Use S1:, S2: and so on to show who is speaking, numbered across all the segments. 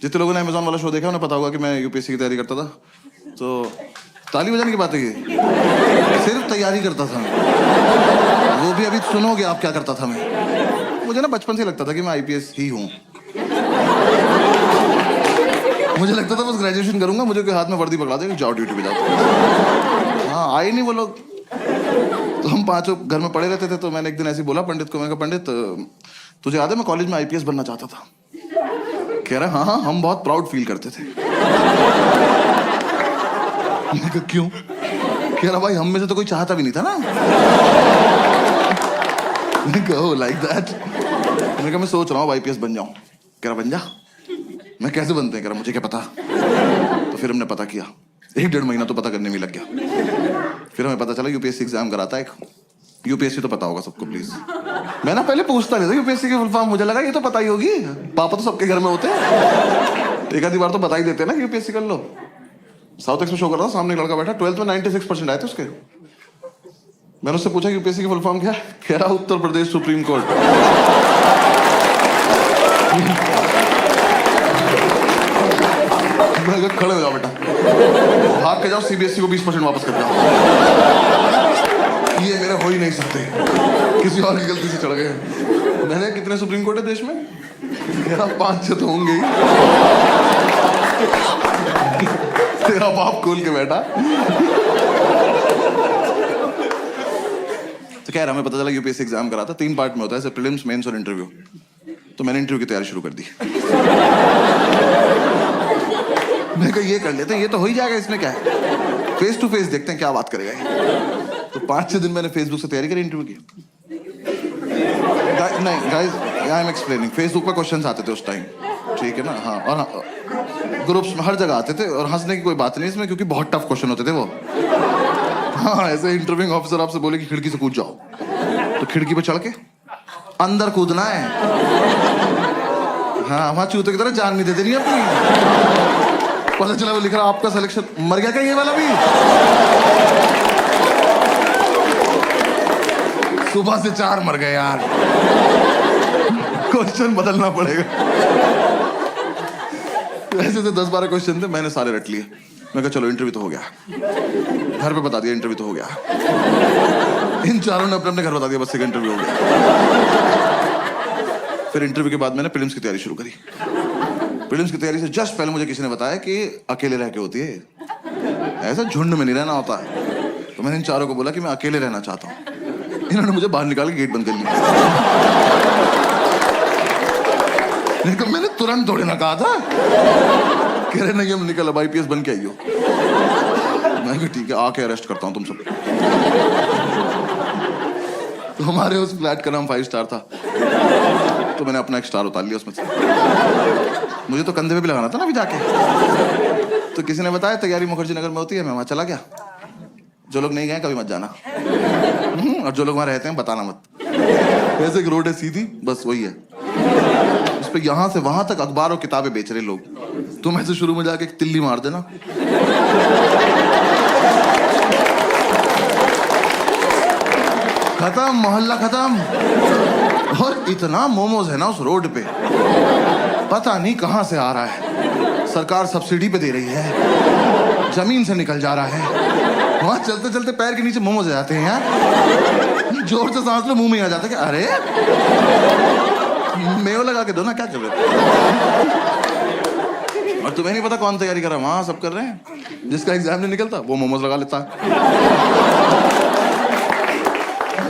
S1: जितने लोगों ने अमेजोन वाला शो देखा उन्हें पता होगा कि मैं यूपीएससी की तैयारी करता था। तो ताली बजाने की बात है ये, सिर्फ तैयारी करता था मैं। वो भी अभी सुनोगे आप क्या करता था मैं। मुझे ना बचपन से लगता था कि मैं आईपीएस ही हूँ। मुझे लगता था बस ग्रेजुएशन करूंगा, मुझे कोई हाथ में वर्दी पकड़ा देगा, जाओ ड्यूटी पे जाओ। हाँ आए नहीं वो लोग। तो हम पांचों घर में पड़े रहते थे। तो मैंने एक दिन ऐसे बोला पंडित को, मैंने कहा पंडित तुझे याद है मैं कॉलेज में आईपीएस बनना चाहता था। कह रहा हाँ हाँ हम बहुत प्राउड फील करते थे। मैंने कहा क्यों? कह रहा भाई हम में से तो कोई चाहता भी नहीं था ना। मैंने कहा लाइक दैट। मैंने कहा मैं सोच रहा हूँ आईपीएस बन जाऊं। कह रहा बन जा। मैं कैसे बनते हैं? कह रहा मुझे क्या पता। तो फिर हमने पता किया, 1-1.5 महीना तो पता करने में लग गया। फिर हमें पता चला यूपीएससी एग्जाम कराता है एक। यूपीएससी तो पता होगा सबको प्लीज। मैं ना पहले पूछता नहीं था यूपीएससी की फुल फॉर्म, मुझे लगा ये तो पता ही होगी, पापा तो सबके घर में होते हैं, एक आधी बार तो बता ही देते हैं ना यूपीएससी कर लो। साउथ एक्स में शो कर रहा था, सामने एक लड़का बैठा, 12th में 96% आए थे उसके। मैंने उससे पूछा यूपीएससी की फुल फॉर्म क्या है? कह रहा उत्तर प्रदेश सुप्रीम कोर्ट। मैं कहा खड़े हो जाओ बेटा, भाग के जाओ सीबीएसई को 20% वापस कर जाओ। ये मेरे हो ही नहीं सकते, किसी और की गलती से चढ़ गए। मैंने कितने सुप्रीम कोर्ट है देश में? कह रहा 5-6 तो होंगे ही। तेरा बाप खोल के बैठा। तो कह रहा हमें पता चला यूपीएससी एग्जाम कराता 3 पार्ट में होता है, प्रीलिम्स, मेंस और इंटरव्यू। तो मैंने इंटरव्यू की तैयारी शुरू कर दी। मैं कहा ये कर लेते हैं, ये तो हो ही जाएगा, इसमें क्या है, फेस टू फेस देखते हैं क्या बात करेगा ये। तो 5-6 दिन मैंने फेसबुक से तैयारी करी इंटरव्यू की। नहीं guys I am explaining, Facebook पर क्वेश्चंस आते थे उस टाइम, ठीक है ना। हाँ और हाँ, ग्रुप्स में हर जगह आते थे और हंसने की कोई बात नहीं इसमें, क्योंकि बहुत टफ क्वेश्चन होते थे वो। हाँ ऐसे इंटरव्यूइंग ऑफिसर आपसे बोले कि खिड़की से कूद जाओ, तो खिड़की पे चढ़ के अंदर कूदना है। हाँ वहां चूते की तरह जान नहीं दे देनी अपनी। पता चला वो लिख रहा आपका सिलेक्शन, मर गया क्या ये वाला भी? सुबह से 4 मर गए यार। क्वेश्चन बदलना पड़ेगा। ऐसे से 10-12 क्वेश्चन थे, मैंने सारे रट लिए। मैं कहा चलो इंटरव्यू तो हो गया, घर पे बता दिया इंटरव्यू तो हो गया। इन चारों ने अपने अपने घर बता दिया बस एक इंटरव्यू हो गया। फिर इंटरव्यू के बाद मैंने प्रीलिम्स की तैयारी शुरू करी। प्रीलिम्स की तैयारी से जस्ट पहले मुझे किसी ने बताया कि अकेले रह के होती है, ऐसा झुंड में नहीं रहना होता है। तो मैंने इन चारों को बोला कि मैं अकेले रहना चाहता हूँ। इन्होंने मुझे बाहर निकाल के गेट बंद कर लिया। मैंने तुरंत थोड़ी ना कहा था। कह रहे नहीं हम निकल, अब आईपीएस बन के आइयो। मैं कहा ठीक है आके अरेस्ट करता हूँ तुम सब। तो हमारे उस फ्लैट का नाम 5 स्टार था, तो मैंने अपना एक स्टार उतार लिया उसमें से। मुझे तो कंधे पे भी लगाना था ना अभी जाके। तो किसी ने बताया तैयारी मुखर्जी नगर में होती है, मैं वहां चला गया। जो लोग नहीं गए कभी मत जाना, और जो लोग वहां रहते हैं बताना मत। ऐसे एक रोड है सीधी, बस वही है। उस पे यहां से वहां तक अखबार और किताबें बेच रहे लोग। तुम ऐसे शुरू में जाके एक तिल्ली मार देना, खत्म, मोहल्ला खत्म। और इतना मोमोज है ना उस रोड पे, पता नहीं कहां से आ रहा है। सरकार सब्सिडी पे दे रही है, जमीन से निकल जा रहा है। वहां चलते चलते पैर के नीचे मोमोज आ जाते हैं यार। जोर से सांस लो मुंह में आ जाता है कि अरे मेयो लगा के दो ना, क्या कर रहे हो? और तुम्हें नहीं पता कौन तैयारी कर रहा है, वहां सब कर रहे हैं। जिसका एग्जाम नहीं निकलता वो मोमोज लगा लेता है।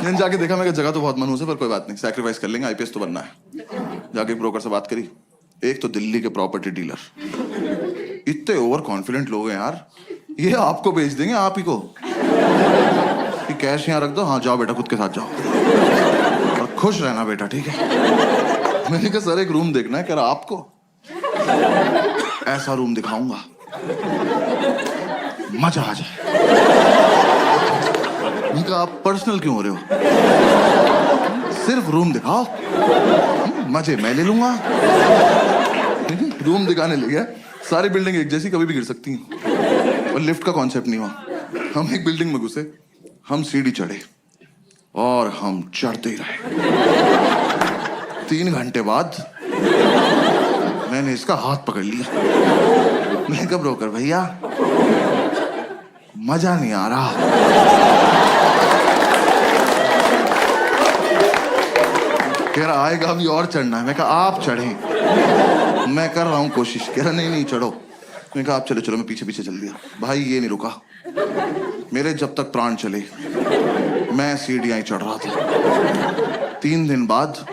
S1: मैंने जाके देखा, मैं जगह तो बहुत मनहूस है पर कोई बात नहीं, सैक्रिफाइस कर लेंगे, आईपीएस तो बनना है। जाके ब्रोकर से बात करी, एक तो दिल्ली के प्रॉपर्टी डीलर, इतने ओवर कॉन्फिडेंट लोग हैं यार, ये आपको बेच देंगे आप ही को कि कैश यहाँ रख दो, हाँ जाओ बेटा खुद के साथ जाओ और खुश रहना बेटा, ठीक है। मैंने कहा सर एक रूम देखना है। कह रहा आपको ऐसा रूम दिखाऊंगा मजा आ जाए। उनका आप पर्सनल क्यों हो रहे हो, सिर्फ रूम दिखाओ, मजे मैं ले लूंगा। रूम दिखाने ले गया, सारी बिल्डिंग एक जैसी, कभी भी गिर सकती हैं, और लिफ्ट का कॉन्सेप्ट नहीं हुआ। हम एक बिल्डिंग में घुसे, हम सीढ़ी चढ़े और हम चढ़ते ही रहे। 3 घंटे बाद मैंने मैंने इसका हाथ पकड़ लिया। मैं कहा ब्रोकर भैया मजा नहीं आ रहा। कह रहा आएगा अभी और चढ़ना है। मैं कहा आप चढ़ें, मैं कर रहा हूं कोशिश। कह रहा नहीं चढ़ो। मैं कहा आप चलो चलो, मैं पीछे पीछे चल दिया। भाई ये नहीं रुका, मेरे जब तक प्राण चले मैं सीढ़ियां ही चढ़ रहा था। 3 दिन बाद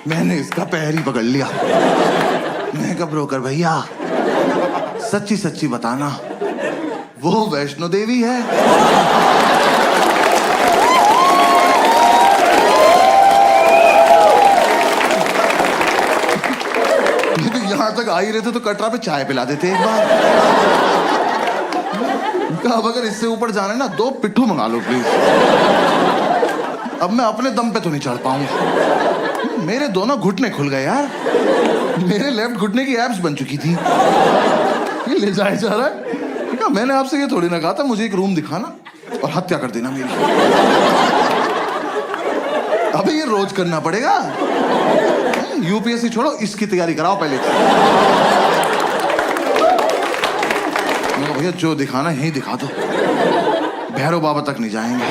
S1: मैंने इसका पैर ही पकड़ लिया। मैं कहा ब्रोकर भैया सच्ची सच्ची बताना वो वैष्णो देवी है? यहां तक आ ही रहे थे तो कटरा पे चाय पिला देते एक बार। अब अगर इससे ऊपर जाना है ना 2 पिट्ठू मंगा लो प्लीज। अब मैं अपने दम पे तो नहीं चढ़ पाऊंगा। मेरे दोनों घुटने खुल गए यार। मेरे लेफ्ट घुटने की एब्स बन चुकी थी। ये ले जाए जा रहा है। मैंने आपसे ये थोड़ी ना कहा था मुझे एक रूम दिखाना और हत्या कर देना मेरी। अबे ये रोज करना पड़ेगा। यूपीएससी छोड़ो, इसकी तैयारी कराओ पहले। भैया जो दिखाना यही दिखा दो, भैरव बाबा तक नहीं जाएंगे।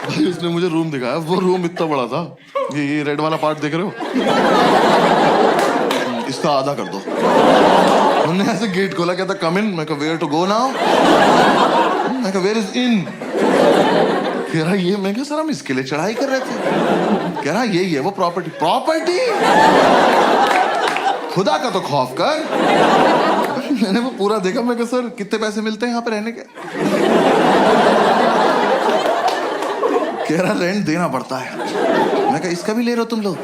S1: भाई उसने मुझे रूम दिखाया, वो रूम इतना बड़ा था। ये रेड वाला पार्ट देख रहे हो, इसका आधा कर दो। उन्होंने ऐसे गेट खोला, कहता कम इन। मैं कहा वेयर टू गो नाउ? मैं कहा वेयर इज इन? कह रहा ये। मैं कहा सर हम इसके लिए चढ़ाई कर रहे थे। कह रहा यही है वो प्रॉपर्टी। प्रॉपर्टी? खुदा का तो खौफ कर। मैंने वो पूरा देखा। मैं कहा सर कितने पैसे मिलते हैं यहाँ पे रहने के? कह रहा रेंट देना पड़ता है। मैं कहा इसका भी ले रहे हो तुम लोग?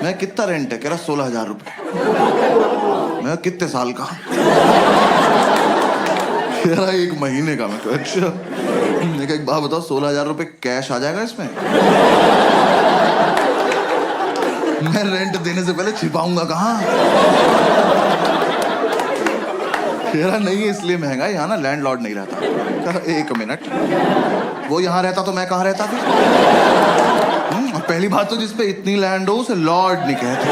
S1: मैं कितना रेंट है? कह रहा 16,000 रुपए। मैं कितने साल का? कह रहा 1 महीने का। मैं कहा अच्छा। मैं कहा एक बात बताओ 16,000 रुपए कैश आ जाएगा इसमें? मैं रेंट देने से पहले छिपाऊंगा कहाँ? कह रहा नहीं इसलिए महंगा है, यहाँ ना लैंडलॉर्ड नहीं रहता। कहा 1 मिनट, वो यहाँ रहता तो मैं कहाँ रहता फिर? पहली बात तो जिसपे इतनी लैंड हो उसे लॉर्ड नहीं कहते।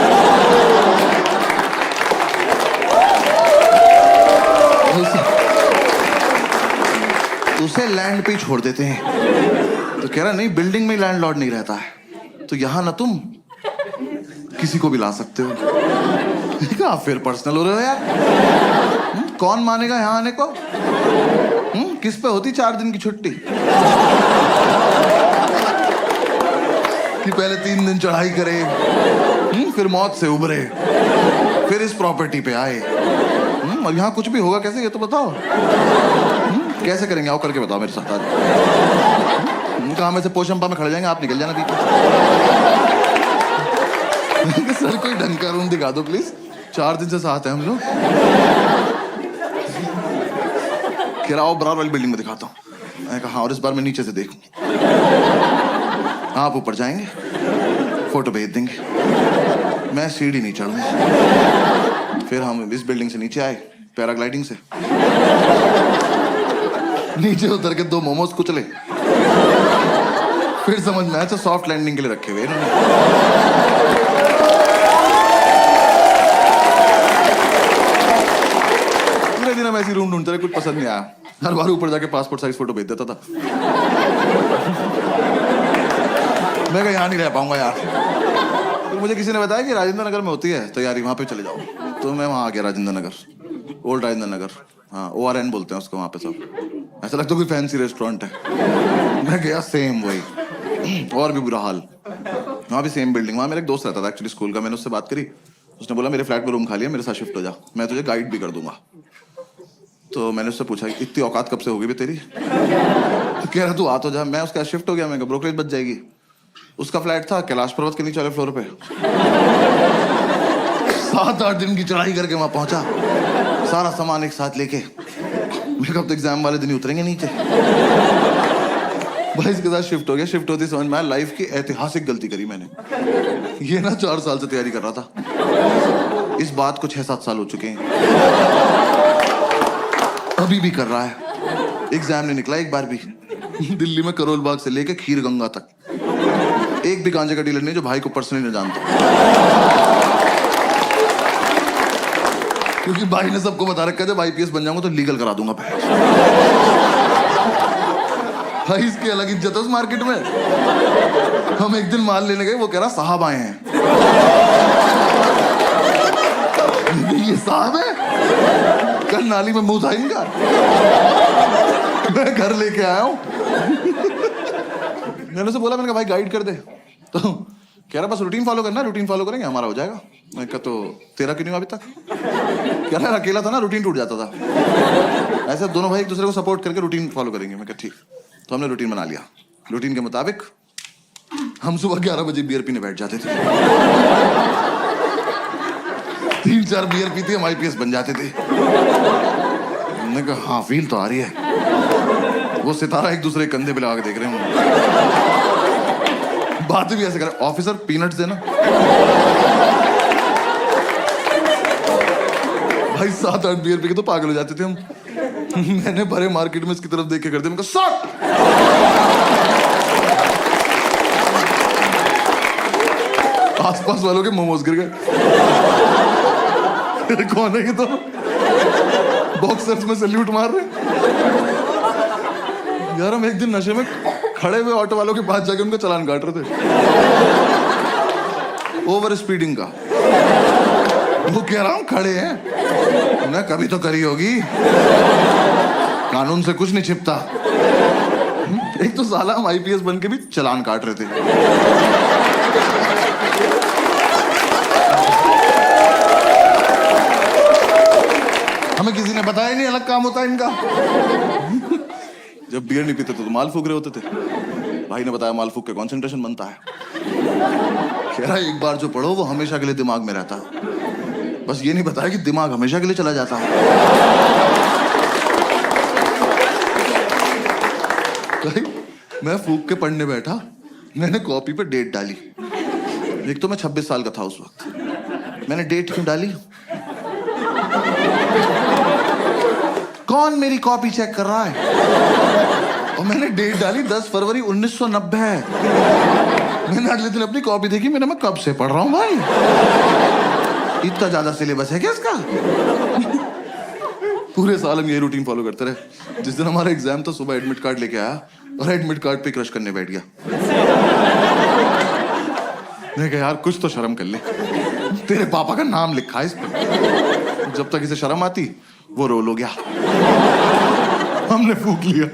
S1: उसे लैंड पे ही छोड़ देते हैं। तो कह रहा नहीं बिल्डिंग में लैंडलॉर्ड नहीं रहता है, तो यहां ना तुम किसी को भी ला सकते हो। कहा फिर पर्सनल हो रहे हो यार। कौन मानेगा यहां आने को? किस पे होती 4 दिन की छुट्टी? कि पहले 3 दिन चढ़ाई करे, फिर मौत से उबरे, फिर इस प्रॉपर्टी पे आए। और यहाँ कुछ भी होगा कैसे ये तो बताओ। कैसे करेंगे? आओ करके बताओ मेरे साथ आज। कहा में से पोशंपा में खड़े जाएंगे, आप निकल जाना बीच में। सर कोई ढंग का रूम दिखा दो प्लीज, 4 दिन से साथ हैं हम लोग। कह रहा आओ बराबर वाली बिल्डिंग में दिखाता हूँ। मैं कहा और इस बार मैं नीचे से देखूं। आप ऊपर जाएंगे, फोटो भेज देंगे, मैं सीढ़ी नहीं चढ़ूंगा। फिर हम इस बिल्डिंग से नीचे आए पैराग्लाइडिंग से। नीचे उतर के 2 मोमोज कुचले। फिर समझ में आया तो सॉफ्ट लैंडिंग के लिए रखे हुए इन्होंने। पूरे दिन हम ऐसी रूम ढूंढते रहे, कुछ पसंद नहीं आया। हर बार ऊपर जाके पासपोर्ट साइज फोटो भेज देता था। मैं कहा यहाँ नहीं रह पाऊंगा यार। तो मुझे किसी ने बताया कि राजेंद्र नगर में होती है तैयारी, वहां पे चले जाओ। तो मैं वहां आ गया, राजेंद्र नगर, ओल्ड राजेंद्र नगर। हाँ ORN बोलते हैं उसको वहां पे सब। ऐसा लगता है कोई फैंसी रेस्टोरेंट है। मैं गया सेम वही, और भी बुरा हाल। वहाँ भी सेम बिल्डिंग। वहाँ मेरा एक दोस्त रहता था एक्चुअली स्कूल का। मैंने उससे बात करी, उसने बोला मेरे फ्लैट में रूम खाली है, मेरे साथ शिफ्ट हो जा, मैं तुझे गाइड भी कर दूंगा। तो मैंने उससे पूछा इतनी औकात कब से होगी भी तेरी? तो कह रहा तू आ तो जा। मैं उसके साथ शिफ्ट हो गया। मैं ब्रोकरेज बच जाएगी। उसका फ्लैट था कैलाश पर्वत के नीचे वाले फ्लोर पे। 7-8 दिन की चढ़ाई करके वहां पहुंचा, सारा सामान एक साथ लेके। मैं कब तो एग्जाम वाले दिन ही उतरेंगे नीचे। भाई इसके साथ शिफ्ट हो गया। शिफ्ट होती समझ में आया लाइफ की ऐतिहासिक गलती करी मैंने। ये ना 4 साल से तैयारी कर रहा था, इस बात को 6-7 साल हो चुके हैं, अभी भी कर रहा है। एग्जाम नहीं निकला एक बार भी। दिल्ली में करोल बाग से लेके खीर गंगा तक एक भी गांजे का डीलर नहीं जो भाई को पर्सनली न जानता, क्योंकि भाई ने सबको बता रखा है जब आईपीएस बन जाऊंगा तो लीगल करा दूंगा भाई। इसकी अलग इज्जत है उस मार्केट में। हम एक दिन माल लेने गए, वो कह रहा साहब आए हैं। ये साहब है, कल नाली में मुंह था इनका। मैं घर लेके आया हूं। मैंने उसे बोला, मैंने कहा भाई गाइड कर दे, तो कह रहा बस रूटीन फॉलो करना, रूटीन फॉलो करेंगे हमारा हो जाएगा। मैं कहा तो तेरा क्यों नहीं हुआ अभी तक? कह रहा अकेला था ना, रूटीन टूट जाता था। ऐसे दोनों भाई एक दूसरे को सपोर्ट करके रूटीन फॉलो करेंगे। मैं कहा ठीक। तो हमने रूटीन बना लिया। रूटीन के मुताबिक हम सुबह 11 बजे बियर पीने बैठ जाते थे। 3-4 बियर पीते हम आईपीएस बन जाते थे। हमने कहा हाँ फील तो आ रही है। वो सितारा एक दूसरे के कंधे पे लगा के देख रहे हैं। बातें भी ऐसे कर, ऑफिसर पीनट्स देना। भाई 7-8 बियर पी के तो पागल हो जाते थे हम। मैंने भरे मार्केट में इसकी तरफ देख के करते, मैंने कहा आसपास वालों के मोमोज गिर गए। कौन है ये? तो बॉक्सर्स में सैल्यूट मार रहे। यार हम एक दिन नशे में खड़े हुए ऑटो वालों के पास जाके उनका चालान काट रहे थे, ओवर स्पीडिंग का। वो कह रहा हूं खड़े हैं, उन्हें कभी तो करी होगी, कानून से कुछ नहीं छिपता। एक तो साला हम आईपीएस बन के भी चालान काट रहे थे। हमें किसी ने बताया नहीं अलग काम होता है इनका। जब बियर नहीं पीते तो माल फूक रहे होते थे। भाई ने बताया माल फूक के कंसंट्रेशन बनता है। कह रहा एक बार जो पढ़ो वो हमेशा के लिए दिमाग में रहता है, बस ये नहीं बताया कि दिमाग हमेशा के लिए चला जाता है। मैं फूक के पढ़ने बैठा, मैंने कॉपी पे डेट डाली। एक तो मैं 26 साल का था उस वक्त। मैंने डेट क्यों डाली? कौन मेरी कॉपी चेक कर रहा है? और मैंने डेट डाली 10 फरवरी 1990। मैंने अगले दिन अपनी कॉपी देखी, मैं कब से पढ़ रहा हूं भाई? इतना ज्यादा सिलेबस है क्या इसका? पूरे साल हम ये रूटीन फॉलो करते रहे। जिस दिन हमारा एग्जाम था सुबह एडमिट कार्ड लेके आया और एडमिट कार्ड पे क्रश करने बैठ गया। मैं कहा यार कुछ तो शर्म कर ले, तेरे पापा का नाम लिखा है इस पे। जब तक इसे शर्म आती वो रोल हो गया। हमने फूक लिया,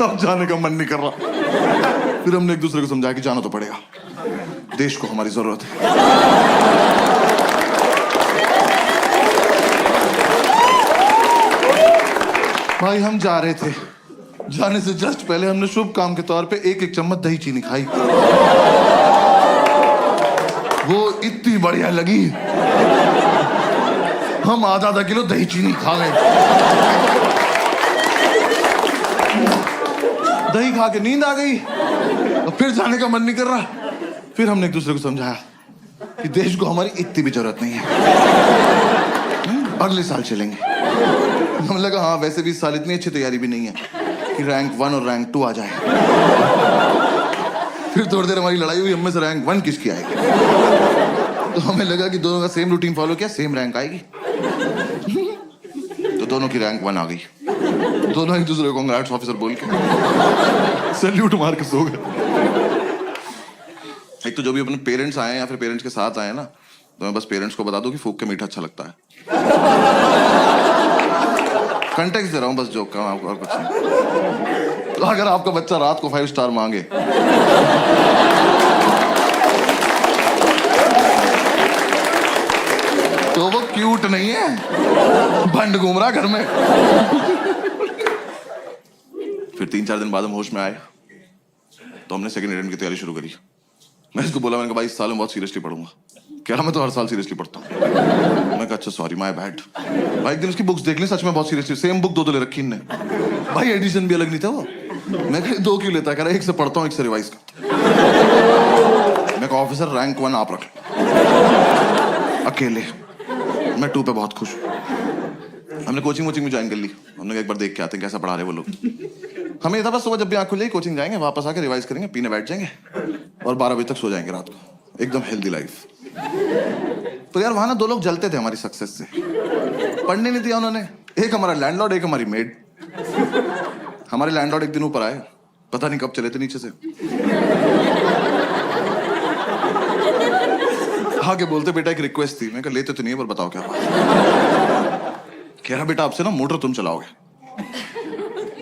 S1: अब जाने का मन नहीं कर रहा। फिर हमने एक दूसरे को समझाया कि जाना तो पड़ेगा, देश को हमारी जरूरत है। भाई हम जा रहे थे, जाने से जस्ट पहले हमने शुभ काम के तौर पे 1-1 चम्मच दही चीनी खाई। वो इतनी बढ़िया लगी, हम आधा किलो दही चीनी खा गए। दही खा के नींद आ गई और फिर जाने का मन नहीं कर रहा। फिर हमने एक दूसरे को समझाया कि देश को हमारी इतनी भी जरूरत नहीं है, अगले साल चलेंगे। हमने लगा हाँ वैसे भी इस साल इतनी अच्छी तैयारी भी नहीं है कि रैंक 1 और रैंक 2 आ जाए। फिर थोड़ी देर हमारी लड़ाई हुई, हमें से रैंक 1 किसकी आएगी। तो हमें लगा कि दोनों का सेम रूटीन फॉलो किया, सेम रैंक आएगी। तो दोनों की रैंक 1 आ गई। दोनों एक दूसरे को कांग्रेट्स ऑफिसर बोल के सैल्यूट मार के सो गए। एक तो जो भी अपने पेरेंट्स आए या फिर पेरेंट्स के साथ आए ना, तो मैं बस पेरेंट्स को बता दूं कि फूक के मीठा अच्छा लगता है। कंटेक्स्ट दे रहा हूं बस जोक का, और कुछ नहीं। तो अगर आपका बच्चा रात को 5 स्टार मांगे तो वो क्यूट नहीं है, भंड घूम रहा घर में। फिर 3-4 दिन बाद हम होश में आए तो हमने सेकंड अटेम्प्ट की तैयारी शुरू करी। मैं इसको बोला, मैंने कहा भाई इस साल मैं बहुत सीरियसली पढ़ूंगा। कह रहा मैं तो हर साल सीरियसली पढ़ता हूँ। मैं कहा अच्छा सॉरी माय बैड। भाई एक दिन उसकी बुक्स देख ली, सच में बहुत सीरियसली सेम बुक 2 ले रखी इनने। भाई एडिशन भी अलग नहीं था वो। मैं कहा 2 क्यों लेता? कह रहा 1 से पढ़ता हूँ 1 से रिवाइज करता। मैं कहा ऑफिसर रैंक 1 आप रख लो अकेले, मैं 2 पे बहुत खुश हूँ। हमने कोचिंग वोचिंग में ज्वाइन कर ली। हमने कहा एक बार देख के आते हैं कैसा पढ़ा रहे वो लोग। हमें ये था बस सुबह जब भी आँख खुल जाएगी कोचिंग जाएंगे, वापस आके रिवाइज करेंगे, पीने बैठ जाएंगे और 12 बजे तक सो जाएंगे रात को। एकदम हेल्दी लाइफ। तो यार वहां ना 2 लोग जलते थे हमारी सक्सेस से। पढ़ने नहीं दिया उन्होंने। एक हमारा लैंडलॉर्ड, एक हमारी मेड। हमारे लैंडलॉर्ड एक दिन ऊपर आए, पता नहीं कब चले थे नीचे से। आगे बोलते बेटा एक रिक्वेस्ट थी। मैं कहा लेते तो नहीं है पर बताओ क्या बात। कह रहा बेटा आपसे ना मोटर तुम चलाओगे।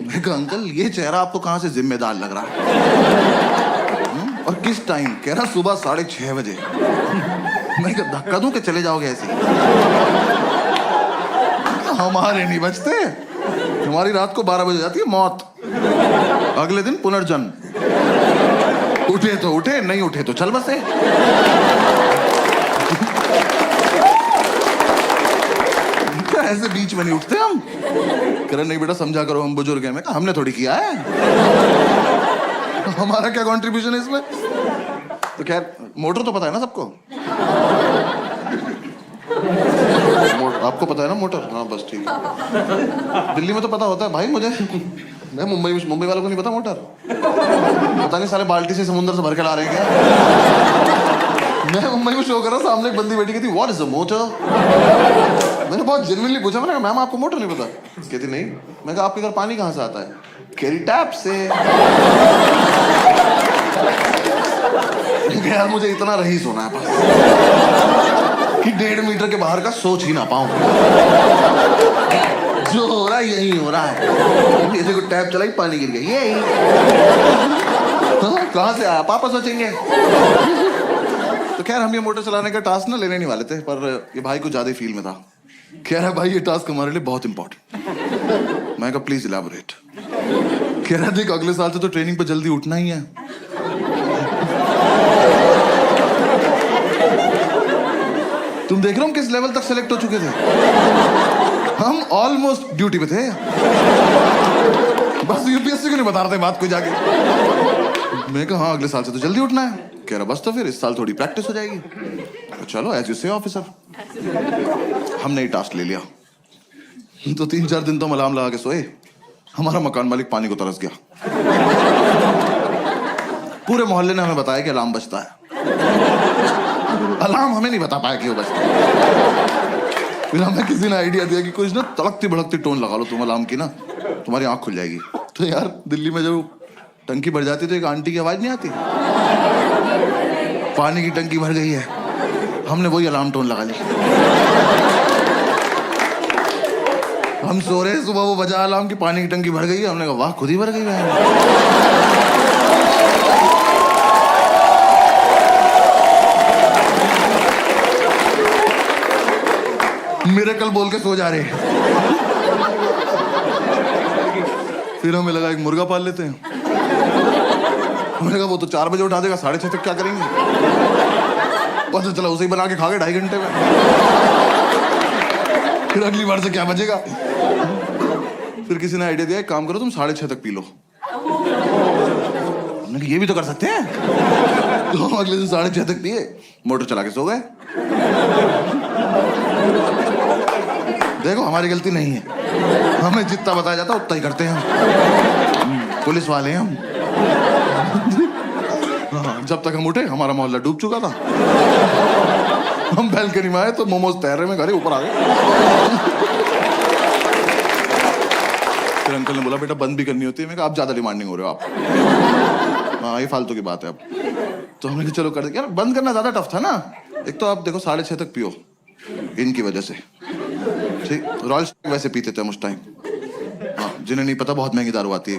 S1: मैं कहा अंकल ये चेहरा आपको कहां से जिम्मेदार लग रहा है? और किस टाइम? कह रहा सुबह 6:30 बजे। मैं कहा धक्का दूं कि चले जाओगे ऐसे? हमारे नहीं बचते, तुम्हारी रात को 12 बजे जाती है मौत, अगले दिन पुनर्जन्म। उठे तो उठे, नहीं उठे तो चल बसे। ऐसे बीच में नहीं उठते हम। कह रहे नहीं बेटा समझा करो हम बुजुर्ग हैं। मैं कहा हमने थोड़ी किया है, हमारा क्या कंट्रीब्यूशन है इसमें? तो खैर मोटर तो पता है ना सबको। आपको पता है ना मोटर? हाँ बस ठीक है। दिल्ली में तो पता होता है भाई मुझे। मैं मुंबई वालों को नहीं पता मोटर। पता नहीं सारे बाल्टी से समुद्र से भर के ला रहे हैं क्या। मैं मुंबई में शो कर रहा, सामने एक बंदी बैठी कहती व्हाट इज अ मोटर। मैंने बहुत जेन्युइनली पूछा, मैंने कहा मैम आपको मोटर नहीं पता? कहती नहीं। मैं कहा आपके घर पानी कहाँ से आता है? कह रही टैप से। यार मुझे इतना रही सोना है बस कि 1.5 मीटर के बाहर का सोच ही ना पाऊं। जो हो रहा है यही हो रहा है। जैसे को टैप चलाई पानी गिर गया, यही। कहाँ से आया पापा सोचेंगे। तो खैर हम ये मोटर चलाने का टास्क ना लेने नहीं वाले थे, पर ये भाई को ज्यादा फील में था। कह रहा भाई ये टास्क हमारे लिए बहुत इंपॉर्टेंट। मैं कहा प्लीज इलैबोरेट। कह रहा देख अगले साल से तो ट्रेनिंग पे जल्दी उठना ही है। तुम देख रहे हो हम किस लेवल तक सेलेक्ट हो चुके थे। हम ऑलमोस्ट ड्यूटी पे थे। बस यूपीएससी को नहीं बता रहे थे बात को जाके। मैं कहा हाँ अगले साल से तो जल्दी उठना है। कह रहा बस तो फिर इस साल थोड़ी प्रैक्टिस हो जाएगी। तो चलो एज यू से ऑफिसर। हमने ही टास्क ले लिया। तो 3-4 दिन तो हम अलार्म लगा के सोए। हमारा मकान मालिक पानी को तरस गया। पूरे मोहल्ले ने हमें बताया कि अलार्म बजता है। अलार्म हमें नहीं बता पाया कि वो बजता है। फिर हमें किसी ने आइडिया दिया कि कुछ ना तड़कती भड़कती टोन लगा लो तुम अलार्म की ना, तुम्हारी आंख खुल जाएगी। तो यार दिल्ली में जब टंकी भर जाती तो एक आंटी की आवाज नहीं आती, पानी की टंकी भर गई है। हमने वही अलार्म टोन लगा ली। हम सो रहे, सुबह वो बजा अलार्म की पानी की टंकी भर गई है। हमने कहा वाह खुद ही भर गई है। मिरेकल बोल के सो जा रहे हैं। फिर हमें लगा एक मुर्गा पाल लेते हैं। हमने कहा वो तो 4 बजे उठा देगा, 6:30 तक क्या करेंगे? पता चला उसे ही बना के खा गए 2.5 घंटे में। फिर अगली बार से क्या बचेगा? फिर किसी ने आइडिया दिया एक काम करो तुम 6:30 तक पी लो। हमने कहा ये भी तो कर सकते हैं। तो हम अगले दिन 6:30 तक पिए, मोटर चला के सो गए। देखो हमारी गलती नहीं है, हमें जितना बताया जाता उतना ही करते हैं। पुलिस वाले हैं हम। हाँ, जब तक हम उठे हमारा मोहल्ला डूब चुका था। हम बैल्कनी में आए तो मोमोज तैर रहे में घरे ऊपर आ गए। फिर अंकल ने बोला बेटा बंद भी करनी होती है। मैं कहा आप ज्यादा डिमांडिंग हो रहे हो आप। हाँ ये फालतू की बात है अब। तो हमने कहा चलो कर दे। यार बंद करना ज्यादा टफ था ना। एक तो आप देखो 6:30 तक पियो इनकी वजह से। ठीक रॉयल स्टैग वैसे पीते थे हम उस टाइम। हाँ जिन्हें नहीं पता बहुत महंगी दारू आती है,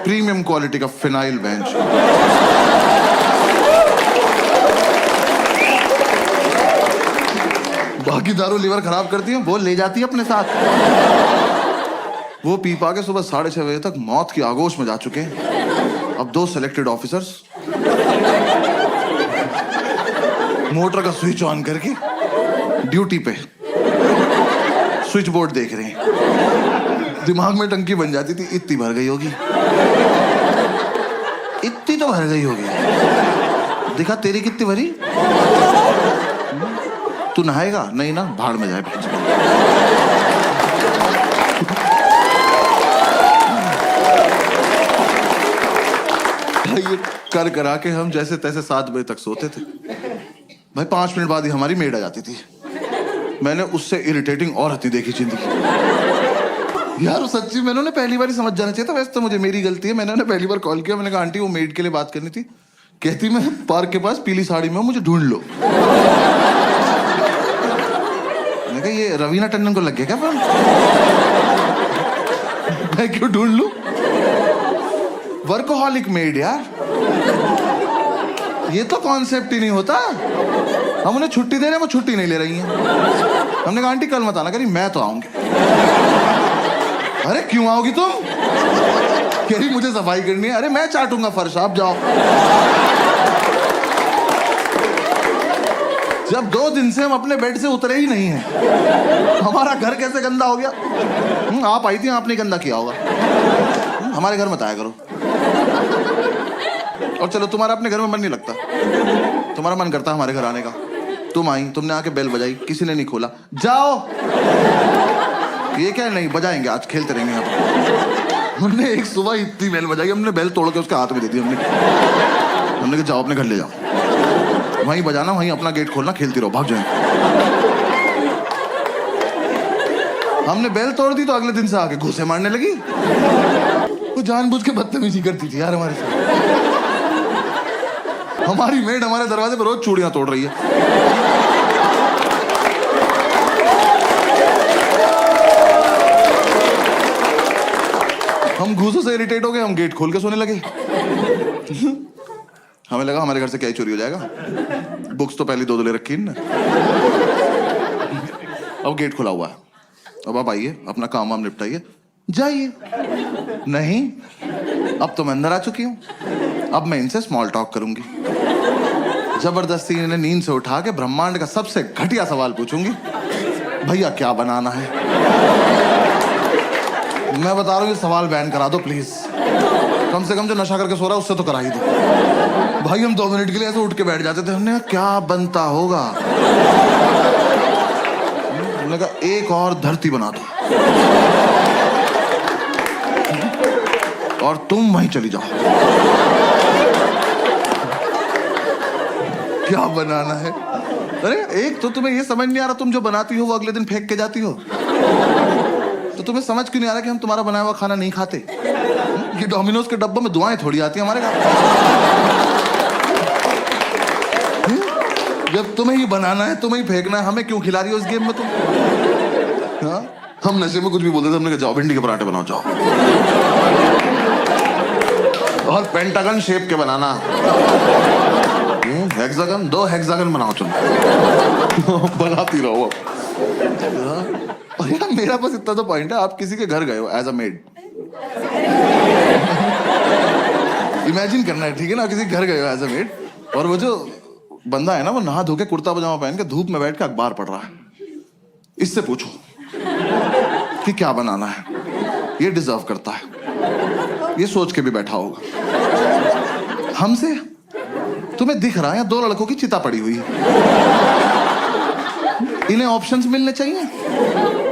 S1: प्रीमियम क्वालिटी का फिनाइल बेंच। बाकी दारू लीवर खराब करती है, वो ले जाती है अपने साथ। वो पी पा के सुबह 6:30 बजे तक मौत की आगोश में जा चुके हैं। अब 2 सेलेक्टेड ऑफिसर्स मोटर का स्विच ऑन करके ड्यूटी पे स्विच बोर्ड देख रहे हैं। दिमाग में टंकी बन जाती थी इतनी भर गई होगी, इतनी तो भर गई होगी। देखा तेरी कितनी भरी? तू नहाएगा? नहीं ना, भाड़ में जाए। ये कर करा के हम जैसे तैसे 7 बजे तक सोते थे भाई। 5 मिनट बाद ही हमारी मेड आ जाती थी। मैंने उससे इरिटेटिंग और हती देखी जिंदगी यार। सच्ची मैंने उन्हें पहली बार ही समझ जाना चाहिए था। वैसे तो मुझे मेरी गलती है, मैंने उन्हें पहली बार कॉल किया। मैंने कहा आंटी वो मेड के लिए बात करनी थी। कहती मैं पार्क के पास पीली साड़ी में हूं, मुझे ढूंढ लो। मैंने कहा ये रवीना टंडन को लग गया क्या फोन? मैं क्यों ढूंढ लूं? वर्कोहॉलिक मेड यार, ये तो कॉन्सेप्ट ही नहीं होता। हम उन्हें छुट्टी दे रहे हैं, वो छुट्टी नहीं ले रही हैं। हमने कहा आंटी कल मत आना। करी मैं तो आऊंगी। अरे क्यों आओगी तुम? कह रही मुझे सफाई करनी है। अरे मैं चाटूंगा फर्श, आप जाओ। जब 2 दिन से हम अपने बेड से उतरे ही नहीं हैं, हमारा घर कैसे गंदा हो गया? आप आई थी, आपने गंदा किया होगा। हमारे घर मत आया करो। और चलो तुम्हारा अपने घर में मन नहीं लगता, तुम्हारा मन करता हमारे घर आने का। तुम आई, तुमने आके बेल बजाई, किसी ने नहीं खोला। जाओ। ये क्या नहीं बजाएंगे, आज खेलते रहेंगे यहाँ पर। हमने एक सुबह इतनी बेल बजाई, हमने बेल तोड़ के उसके हाथ में दे दी। हमने कहा जाओ अपने घर ले जाओ, वहीं बजाना, वहीं अपना गेट खोलना, खेलती रहो, भाग जाए। हमने बेल तोड़ दी तो अगले दिन से आके घूंसे मारने लगी। वो जानबूझ के बदतमीजी करती थी यार हमारे साथ। हमारी मेड हमारे दरवाजे पर रोज चूड़ियां तोड़ रही है। हम घूसों से इरिटेट हो गए, हम गेट खोल के सोने लगे। हमें लगा हमारे घर से क्या ही चोरी हो जाएगा, बुक्स तो पहले 2 ले रखी ना। अब गेट खुला हुआ है, अब आप आइए, अपना काम वाम निपटाइए, जाइए। नहीं, अब तो मैं अंदर आ चुकी हूँ, अब मैं इनसे स्मॉल टॉक करूंगी। जबरदस्ती इन्हें नींद से उठा के ब्रह्मांड का सबसे घटिया सवाल पूछूंगी, भैया क्या बनाना है? मैं बता रहा हूँ, ये सवाल बैन करा दो प्लीज। कम से कम जो नशा करके सो रहा है उससे तो करा ही दो। भाई हम 2 मिनट के लिए ऐसे उठ के बैठ जाते थे। हमने कहा क्या बनता होगा? हमने कहा एक और धरती बना दो और तुम वहीं चली जाओ। क्या बनाना है? अरे एक तो तुम्हें ये समझ नहीं आ रहा, तुम जो बनाती हो वो अगले दिन फेंक के जाती हो। तो तुम्हें समझ क्यों नहीं आ रहा कि हम तुम्हारा बनाया हुआ खाना नहीं खाते? ये डोमिनोज के डब्बों में दुआएं थोड़ी आती हैं हमारे घर। जब तुम्हें ही बनाना है, तुम्हें ही फेंकना है, हमें क्यों खिला रही हो इस गेम में तुम? हाँ? हम नशे में कुछ भी बोलते थे, हमने कहा जाओ भिंडी के पराठे बनाओ जाओ, और पेंटागन शेप के बनाना। हेक्सागन, 2 हेक्सागन बनाओ तुम। बनाती रहो। और यार मेरा बस इतना तो पॉइंट है, आप किसी के घर गए हो एज अ मेड, इमेजिन करना है, ठीक है ना? किसी घर गए हो एज अ मेड, और वो जो बंदा है ना, वो नहा धो के कुर्ता पजामा पहन के धूप में बैठ के अखबार पढ़ रहा है। इससे पूछो कि क्या बनाना है, ये डिजर्व करता है, ये सोच के भी बैठा होगा। हमसे तुम्हें दिख रहा है 2 लड़कों की चिता पड़ी हुई है, इन्हें ऑप्शंस मिलने चाहिए।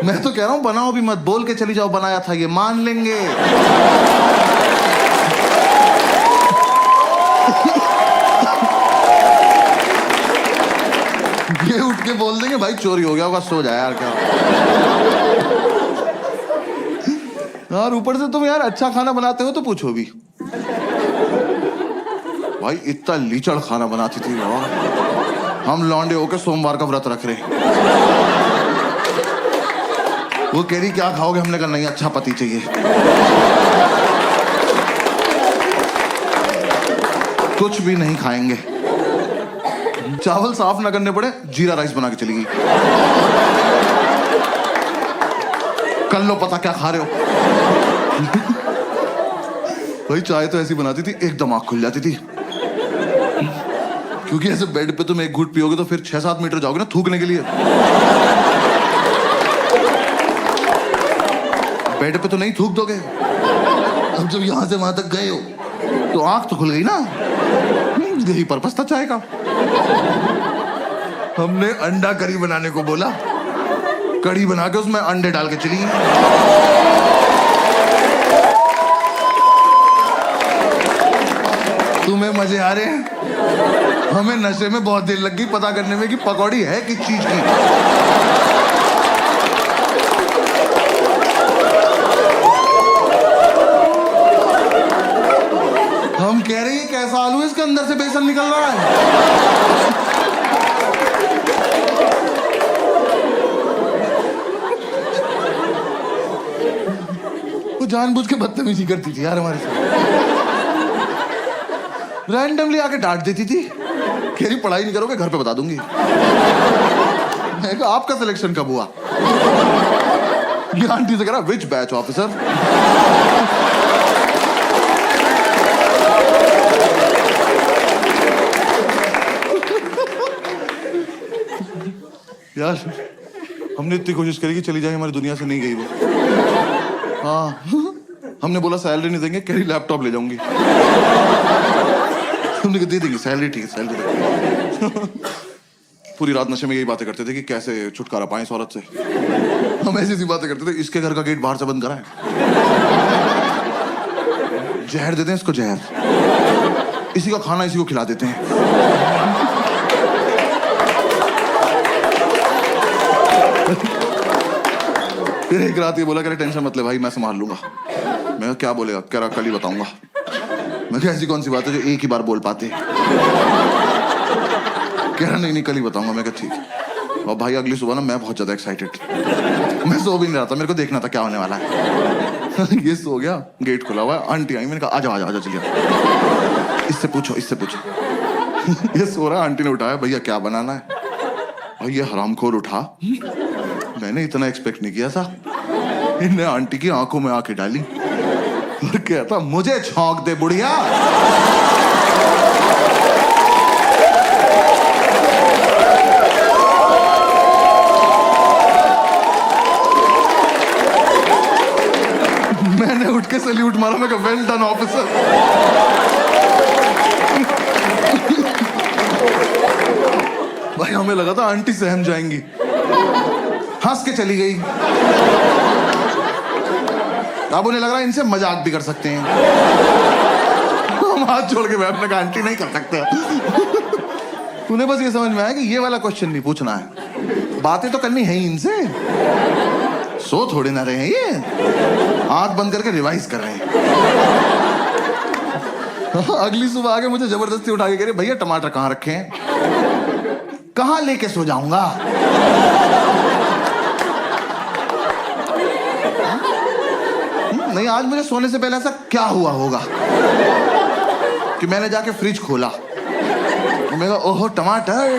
S1: मैं तो कह रहा हूं बनाओ भी मत, बोल के चली जाओ बनाया था, ये मान लेंगे। ये उठ के बोल देंगे भाई चोरी हो गया होगा, सो जाए यार क्या। यार ऊपर से तुम यार अच्छा खाना बनाते हो तो पूछो भी। भाई इतना लीचड़ खाना बनाती थी वो। हम लौंडे होके सोमवार का व्रत रख रहे। वो कह रही क्या खाओगे? हमने कहा नहीं, अच्छा पति चाहिए। कुछ भी नहीं खाएंगे, चावल साफ ना करने पड़े, जीरा राइस बना के चली गई। कर लो पता क्या खा रहे हो। भाई चाय तो ऐसी बनाती थी एकदम आंख खुल जाती थी, क्योंकि ऐसे बेड पे तुम एक घूंट पियोगे तो फिर 6-7 मीटर जाओगे ना थूकने के लिए। बेड पे तो नहीं थूक दोगे। अब जब यहां से वहां तक गए हो तो आंख तो खुल गई ना। यही पर्पस था चाय का। हमने अंडा करी बनाने को बोला, कड़ी बना के उसमें अंडे डाल के चली गई। तुम्हें मजे आ रहे हैं? हमें नशे में बहुत देर लग गई पता करने में कि पकौड़ी है किस चीज की। हम कह रहे हैं कैसा आलू है, इसके अंदर से बेसन निकल रहा है। वो जानबूझ के बदतमीजी करती थी यार हमारे साथ, रैंडमली आके डांट देती थी, कह रही पढ़ाई नहीं करोगे घर पे बता दूंगी। मैं कहा आपका सिलेक्शन कब हुआ? ये आंटी से कह रहा विच बैच ऑफिसर। यार हमने इतनी कोशिश करी कि चली जाए, हमारी दुनिया से नहीं गई वो। हाँ हमने बोला सैलरी नहीं देंगे, कह रही लैपटॉप ले जाऊंगी। हमने कहा दे देंगे सैलरी, ठीक है सैलरी। पूरी रात नशे में यही बातें करते थे कि कैसे छुटकारा पाएं इस औरत से। हम ऐसी ऐसी बातें करते थे, इसके घर का गेट बाहर से बंद करा है, जहर देते हैं इसको, जहर, इसी का खाना इसी को खिला देते हैं। फिर एक रात ये बोला, कह रहे टेंशन मत ले भाई मैं संभाल लूंगा। मैं कहा क्या बोलेगा? कह रहा कल ही बताऊंगा। मैं कहा ऐसी कौन सी बात है जो एक ही बार बोल पाते? कह रहा नहीं कल ही बताऊंगा। मैं कहा ठीक। और भाई अगली सुबह ना मैं बहुत ज्यादा एक्साइटेड, मैं सो भी नहीं रहा था, मेरे को देखना था क्या होने वाला है। ये सो गया, गेट खुला हुआ है, आंटी आई, मैंने कहा आजा आजा आजा चलिए, इससे पूछो इससे पूछो। ये सो रहा, आंटी ने उठाया, भैया क्या बनाना है? और ये हरामखोर उठा, मैंने इतना एक्सपेक्ट नहीं किया था। इनने आंटी की आंखों में आंखें डाली और कहता मुझे छौंक दे बुढ़िया। मैंने उठ के सैल्यूट मारा, मैं कहा वेल डन ऑफिसर। भाई हमें लगा था आंटी सहम जाएंगी, हंस के चली गई। अब उन्हें लग रहा है इनसे मजाक भी कर सकते हैं। हम हाथ जोड़ के बैठने का आंटी नहीं कर सकते। उन्हें बस ये समझ में आया कि ये वाला क्वेश्चन नहीं पूछना है, बातें तो करनी है ही इनसे। सो थोड़े ना रहे हैं ये, आंख बंद करके रिवाइज कर रहे हैं। अगली सुबह आके मुझे जबरदस्ती उठा के कह रहे भैया टमाटर कहाँ रखे हैं? कहाँ लेके सो जाऊंगा? नहीं आज मुझे सोने से पहले ऐसा क्या हुआ होगा कि मैंने जाके फ्रिज खोला, तो मैं कहा ओहो टमाटर,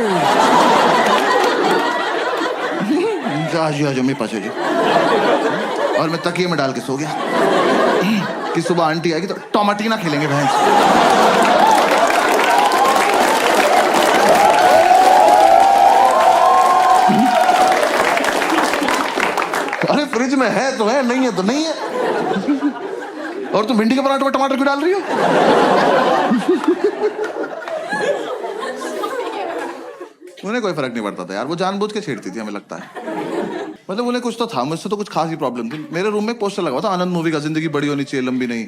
S1: मेरे पास जी, और मैं तकिए में डाल के सो गया कि सुबह आंटी आएगी तो टमाटीना खेलेंगे भैंस। अरे फ्रिज में है तो है, नहीं है तो नहीं है। और तुम भिंडी के पराठे में टमाटर क्यों डाल रही हो? उन्हें कोई फर्क नहीं पड़ता था यार, वो जानबूझ के छेड़ती थी हमें लगता है। मतलब उन्हें कुछ तो था, मुझसे तो कुछ खास ही प्रॉब्लम थी। मेरे रूम में एक पोस्टर लगा हुआ था आनंद मूवी का, जिंदगी बड़ी होनी चाहिए लंबी नहीं।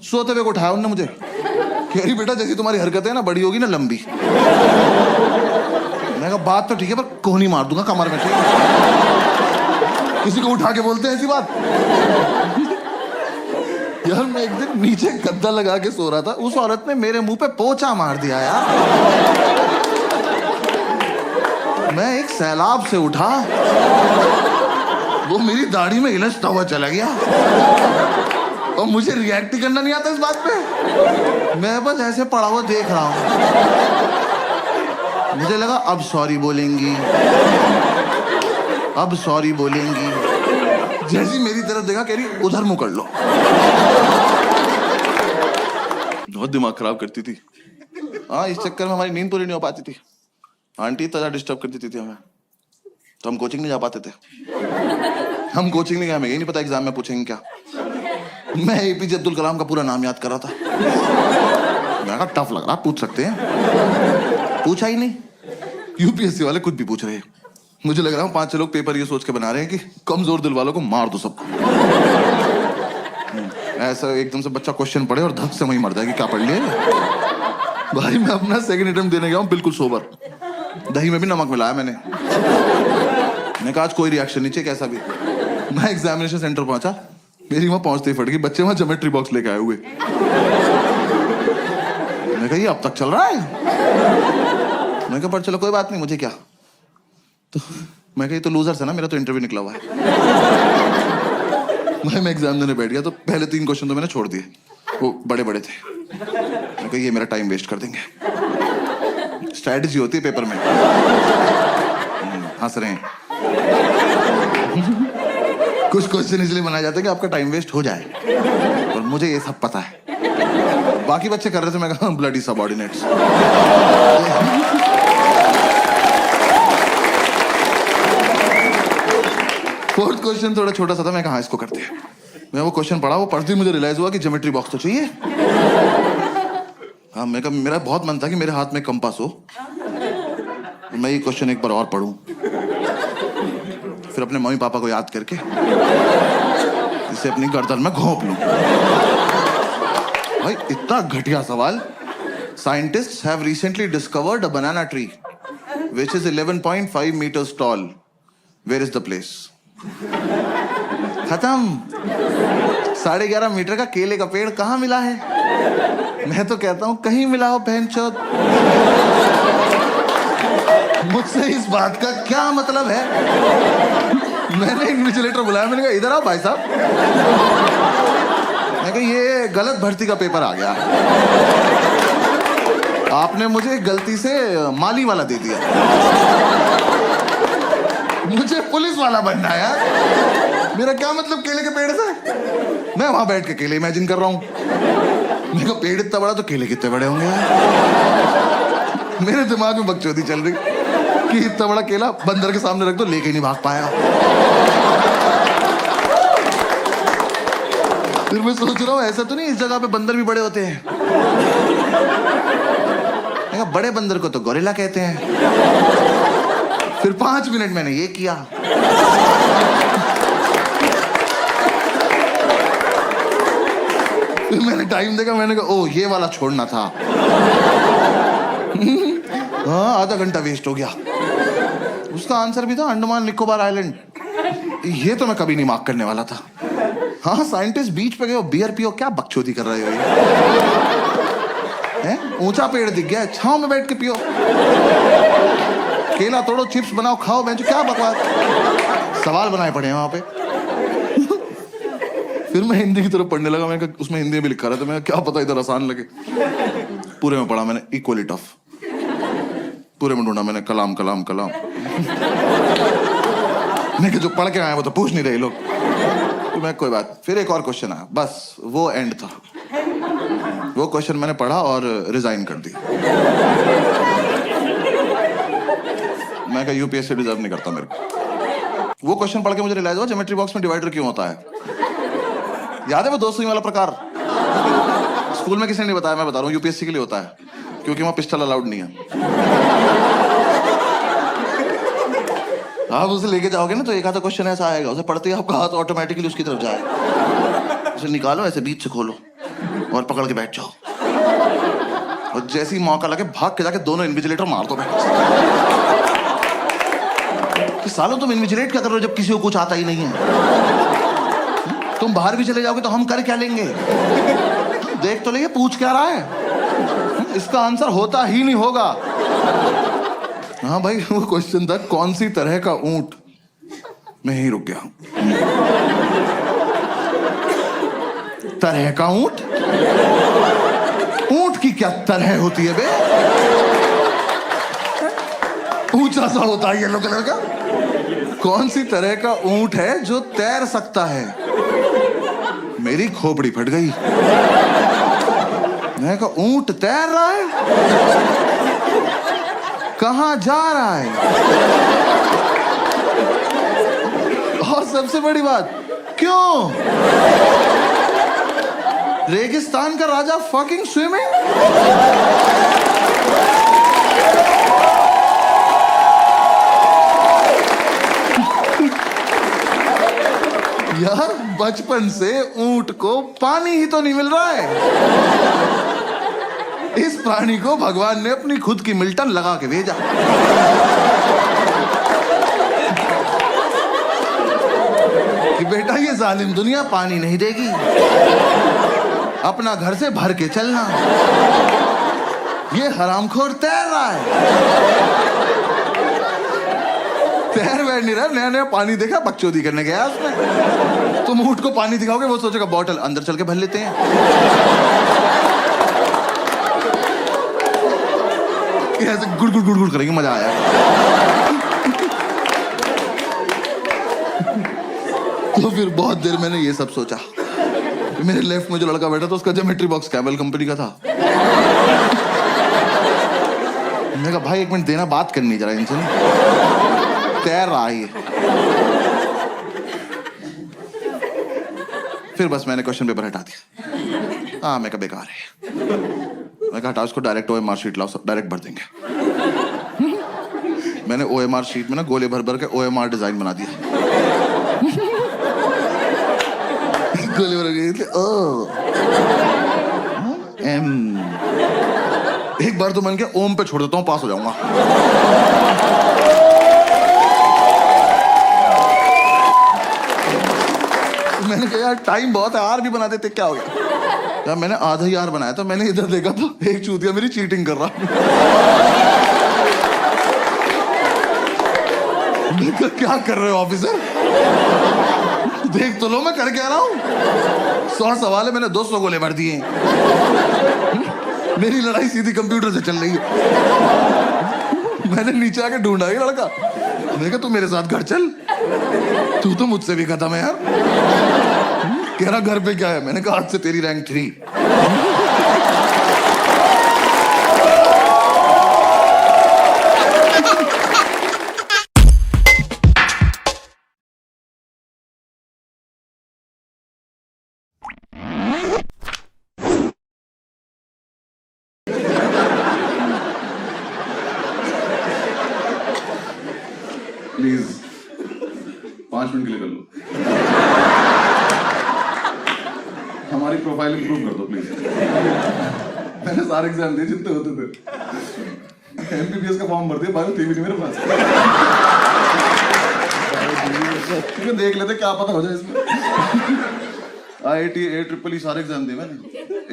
S1: सोते हुए को उठाया उन्होंने मुझे, कह रही बेटा जैसी तुम्हारी हरकतें है ना बड़ी होगी ना लंबी। मैं कहा बात तो ठीक है पर कोहनी मार दूंगा कमर में, ठीक है? किसी को उठा के बोलते हैं ऐसी बात? यार मैं एक दिन नीचे गद्दा लगा के सो रहा था, उस औरत ने मेरे मुंह पे पोंछा मार दिया यार। मैं एक सैलाब से उठा, वो मेरी दाढ़ी में इलझता हुआ चला गया और मुझे रिएक्ट ही करना नहीं आता इस बात पे। मैं बस ऐसे पड़ा हुआ देख रहा हूं। मुझे लगा अब सॉरी बोलेंगी, अब सॉरी बोलेंगी। जैसी मेरी तरफ देखा कह रही उधर मुंह कर लो। बहुत दिमाग खराब करती थी। हाँ इस चक्कर में हमारी नींद पूरी नहीं हो पाती थी। आंटी इतना डिस्टर्ब कर देती थी हमें, तो हम कोचिंग नहीं जा पाते थे। हम कोचिंग नहीं गए, हमें यही नहीं पता एग्जाम में पूछेंगे क्या। मैं एपीजे अब्दुल कलाम का पूरा नाम याद कर रहा था। मैं कहा टफ लग रहा, पूछ सकते हैं। पूछा ही नहीं, यूपीएससी वाले कुछ भी पूछ रहे हैं। मुझे लग रहा है 5-6 लोग पेपर ये सोच के बना रहे हैं कि कमजोर दिल वालों को मार दो सबको। ऐसा एकदम से बच्चा क्वेश्चन पढ़े और धक से वहीं मर जाएगी, क्या पढ़ लिया भाई। मैं अपना सेकंड अटेम्प्ट देने गया हूँ बिल्कुल सोबर, दही में भी नमक मिलाया मैंने कहा आज कोई रिएक्शन नहीं चाहिए कैसा भी। मैं एग्जामिनेशन सेंटर पहुंचा, मेरी वहां पहुंचते ही फट गई, बच्चे वहां ज्योमेट्री बॉक्स लेके आए हुए। मैं कहा ये अब तक चल रहा है। मैं कहा पर चलो कोई बात नहीं, मुझे क्या। तो मैं कहा ये तो लूजर्स है ना, मेरा तो इंटरव्यू निकला हुआ है। मैं एग्जाम देने बैठ गया तो पहले 3 क्वेश्चन तो मैंने छोड़ दिए, वो बड़े बड़े थे। मैं कहा ये मेरा टाइम वेस्ट कर देंगे। स्ट्रैटेजी होती है पेपर में। हंस रहे हैं। कुछ क्वेश्चन इसलिए बनाए जाते हैं कि आपका टाइम वेस्ट हो जाए, और मुझे ये सब पता है। बाकी बच्चे कर रहे थे, मैं कहा ब्लडी सबऑर्डिनेट्स। फोर्थ क्वेश्चन थोड़ा छोटा सा था, मैं कहा इसको करते हैं। मैं वो क्वेश्चन पढ़ा, वो पढ़ते ही मुझे रियलाइज हुआ कि ज्योमेट्री बॉक्स तो चाहिए। हाँ, मैं कहा मेरा बहुत मन था कि मेरे हाथ में कंपास हो, मैं ये क्वेश्चन एक बार और पढ़ूं, फिर अपने मम्मी पापा को याद करके इसे अपनी गर्दन में घोंप लूं। भाई इतना घटिया सवाल। Scientists have recently discovered a banana tree which is 11.5 meters tall. Where is the place? खत्म। 11.5 मीटर का केले का पेड़ कहां मिला है? मैं तो कहता हूं कहीं मिला हो बहनचोद। मुझसे इस बात का क्या मतलब है? मैंने इन्विजिलेटर बुलाया, मैंने कहा इधर आओ भाई साहब। मैं कहा ये गलत भर्ती का पेपर आ गया, आपने मुझे गलती से माली वाला दे दिया, मुझे पुलिस वाला बनना है यार। मेरा क्या मतलब केले के पेड़ से? मैं वहां बैठ के केले इमेजिन कर रहा हूं। मेरे को पेड़ इतना बड़ा तो केले कितने बड़े होंगे यार। मेरे दिमाग में बकचोदी चल रही कि इतना बड़ा केला बंदर के सामने रख दो, लेके नहीं भाग पाएगा। फिर मैं सोच रहा हूँ ऐसा तो नहीं इस जगह पे बंदर भी बड़े होते हैं। बड़े बंदर को तो गोरिल्ला कहते हैं। फिर 5 मिनट मैंने ये किया। फिर मैंने टाइम देखा, मैंने कहा ओ ये वाला छोड़ना था। हाँ, आधा घंटा वेस्ट हो गया। उसका आंसर भी था अंडमान निकोबार आइलैंड। ये तो मैं कभी नहीं मार्क करने वाला था। हाँ, साइंटिस्ट बीच पे गए हो, बियर पियो, क्या बकचोदी कर रहे हो ये? ऊंचा पेड़ दिख गया, छांव में बैठ के पियो। केला तोड़ो, चिप्स बनाओ, खाओ। मैं क्या बकवास सवाल बनाए पड़े हैं वहां पे। फिर मैं हिंदी की तरफ पढ़ने लगा, मैं उसमें हिंदी में भी लिखा रहा था, मैं क्या पता इधर आसान लगे। पूरे में पढ़ा मैंने इक्वली टफ, पूरे में ढूंढा मैंने कलाम कलाम कलाम। मैं जो पढ़ के आया वो तो पूछ नहीं रहे लोग। तो मैं कोई बात, फिर एक और क्वेश्चन आया, बस वो एंड था। वो क्वेश्चन मैंने पढ़ा और रिजाइन कर दी। मैं कहा यूपीएससी डिजर्व नहीं करता मेरे को। वो क्वेश्चन पढ़ के मुझे रियलाइज हुआ ज्योमेट्री बॉक्स में डिवाइडर क्यों होता है। याद है वो 2 सुई वाला प्रकार? स्कूल में किसी ने नहीं बताया, मैं बता रहा हूँ। यूपीएससी के लिए होता है क्योंकि वहां पिस्टल अलाउड नहीं है। आप उसे लेके जाओगे ना तो एक आधा क्वेश्चन ऐसा आएगा, उसे पढ़ते ही आपका हाथ ऑटोमेटिकली उसकी तरफ जाएगा। उसे निकालो, ऐसे बीच से खोलो और पकड़ के बैठ जाओ, और जैसे ही मौका लगे भाग के जाके दोनों इन्विजिलेटर मार दो। कि सालों तुम इन्विजिलेट क्या कर रहे हो जब किसी को कुछ आता ही नहीं है? तुम बाहर भी चले जाओगे तो हम कर क्या लेंगे? देख तो लेंगे पूछ क्या रहा है, इसका आंसर होता ही नहीं होगा। हाँ भाई, वो क्वेश्चन था कौन सी तरह का ऊंट। मैं ही रुक गया। तरह का ऊंट? ऊंट की क्या तरह होती है बे? ऊंचा सा होता है येलो कलर का। कौन सी तरह का ऊंट है जो तैर सकता है? मेरी खोपड़ी फट गई। मैं कहा ऊंट तैर रहा है? कहां जा रहा है? और सबसे बड़ी बात, क्यों? रेगिस्तान का राजा फकिंग स्विमिंग। यार बचपन से ऊंट को पानी ही तो नहीं मिल रहा है। इस प्राणी को भगवान ने अपनी खुद की मिल्टन लगा के भेजा। कि बेटा ये जालिम दुनिया पानी नहीं देगी, अपना घर से भर के चलना। ये हरामखोर तैर रहा है, तैर बैठ नहीं रहा, नया नया पानी देखा बकचोदी करने गया उसमें। तुम ऊंट को पानी दिखाओगे, वो सोचेगा बॉटल अंदर चल के भर लेते हैं। ऐसे गुड़ गुड़ गुड़ गुड़ करेंगे, मजा आया। तो फिर बहुत देर मैंने ये सब सोचा। मेरे लेफ्ट में जो लड़का बैठा था उसका ज्योमेट्री बॉक्स कैमल कंपनी का था। मैंने कहा भाई एक मिनट देना, बात करनी जरा इनसे। तैर रहा है। फिर बस मैंने क्वेश्चन पेपर हटा दिया। हाँ मैं कहा बेकार है। मैं कहा हटा उसको, डायरेक्ट OMR शीट लाओ, सब डायरेक्ट भर देंगे। मैंने OMR शीट में ना गोले भर भर के OMR डिजाइन बना दिया। गोले भर के ओ एम। एक बार तो मन के ओम पे छोड़ देता हूँ, पास हो जाऊंगा। मैंने कहा यार टाइम बहुत है, आर भी बना देते, क्या हो गया। यार मैंने आधा ही आर बनाया था। मैंने इधर देखा तो एक चूतिया मेरी चीटिंग कर रहा। क्या कर रहे हो ऑफिसर, देख तो लो मैं कर क्या रहा हूँ। 100 सवाल है, मैंने 200 गोले भर दिए। मेरी लड़ाई सीधी कंप्यूटर से चल रही है। मैंने नीचे आके ढूंढा ये लड़का। मैंने कहा तू मेरे साथ घर चल, तू तो मुझसे भी खत्म है यार। कह रहा घर पे क्या है। मैंने कहा आज से तेरी रैंक 3। प्लीज 5 मिनट के लिए कर लो, हमारी प्रोफाइल इंप्रूव कर दो प्लीज। मैंने सारे एग्जाम दिए जितने होते थे। MBBS का फॉर्म भर दिया, बायो थी भी नहीं मेरे पास। क्योंकि देख लेते क्या पता हो जाए इसमें। IIT AEEE सारे एग्जाम दिए मैंने।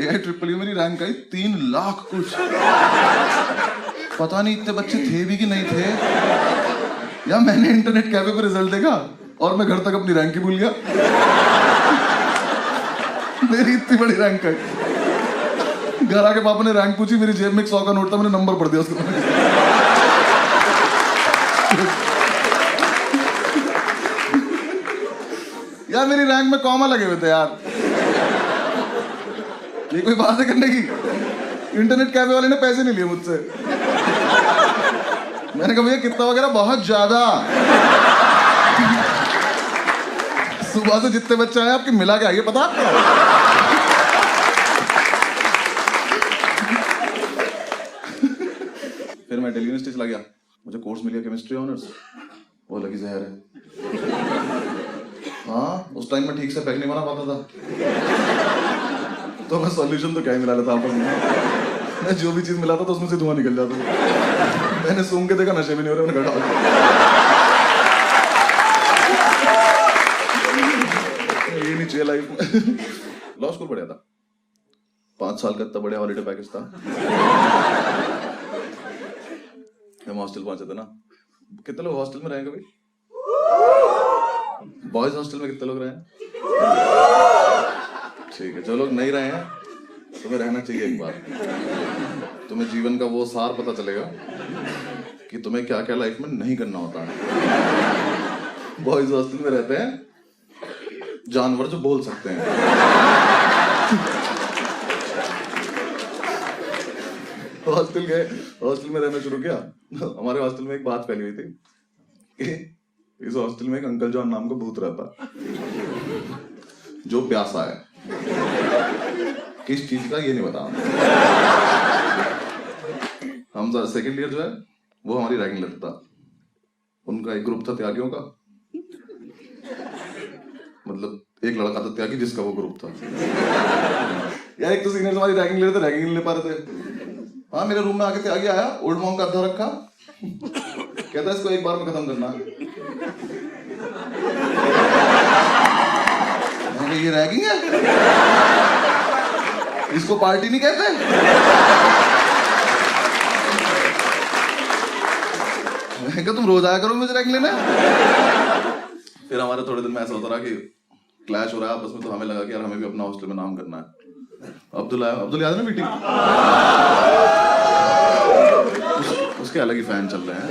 S1: AIEEE मेरी रैंक आई 3 लाख कुछ। पता नहीं इतने बच्चे थे भी कि नहीं थे। या मैंने इंटरनेट कैफे पे रिजल्ट देखा और मैं घर तक अपनी रैंक ही भूल गया। मेरी इतनी बड़ी रैंक है। घर आके पापा ने रैंक पूछी, मेरी जेब में 100 का नोट था, मैंने नंबर पढ़ दिया उसको। यार मेरी रैंक में कॉमा लगे हुए थे यार। ये कोई बात है करने की। इंटरनेट कैफे वाले ने पैसे नहीं लिए मुझसे। मैंने कहा भैया कितना वगैरह, बहुत ज्यादा। सुबह से जितने बच्चे आए आपके मिला के आइए, पता आपको। फिर मैं दिल्ली यूनिवर्सिटी चला गया। मुझे कोर्स मिल गया केमिस्ट्री ऑनर्स। वो लगी जहर है। हाँ उस टाइम में ठीक से पैक नहीं बना पाता था, तो मैं सॉल्यूशन तो क्या ही मिला लेता आपस में। मैं जो भी चीज मिलाता था उसमें से धुआं निकल जाता था। मैंने सूंघ के देखा, नशे भी नहीं हो रहे, मैंने कहा ये नहीं चाहिए लाइफ में। लॉ स्कूल पढ़ा था, 5 साल का इतना बड़ा हॉलीडे पैकेज था। हम हॉस्टल पहुंचे थे ना। कितने लोग हॉस्टल में रहे कभी? बॉयज हॉस्टल में कितने लोग रहे हैं? ठीक है, जो लोग नहीं रहे हैं तुम्हें रहना चाहिए। एक बार तुम्हें जीवन का वो सार पता चलेगा कि तुम्हें क्या क्या लाइफ में नहीं करना होता है। बॉयज हॉस्टल में रहते हैं जानवर जो बोल सकते हैं। हॉस्टल में रहना शुरू किया। हमारे हॉस्टल में एक बात फैली हुई थी कि इस हॉस्टल में एक अंकल जॉन नाम का भूत रहता, जो प्यासा है। किस चीज का ये नहीं बता। हम सेकेंड ईयर जो है वो हमारी रैगिंग लेता था। उनका एक ग्रुप था त्यागियों का। मतलब एक लड़का था त्यागी जिसका वो ग्रुप था। यार एक तो सीनियर हमारी रैगिंग ले रहे थे, रैगिंग नहीं ले पा रहे थे। हाँ मेरे रूम में आके त्यागी आया, ओल्ड मॉन्क का अद्धा रखा, कहता है इसको एक बार में खत्म करना है। मैंने ये रैगिंग है, इसको पार्टी नहीं कहते। मैं कहा तुम रोज आया करो मुझे रैगिंग लेने। फिर हमारे थोड़े दिन में ऐसा होता रहा कि क्लैश हो रहा है आपस में, तो हमें लगा कि यार हमें भी अपना हॉस्टल में नाम करना है। अब्दुल याद है ना बीटी, उसके अलग ही फैन चल रहे हैं।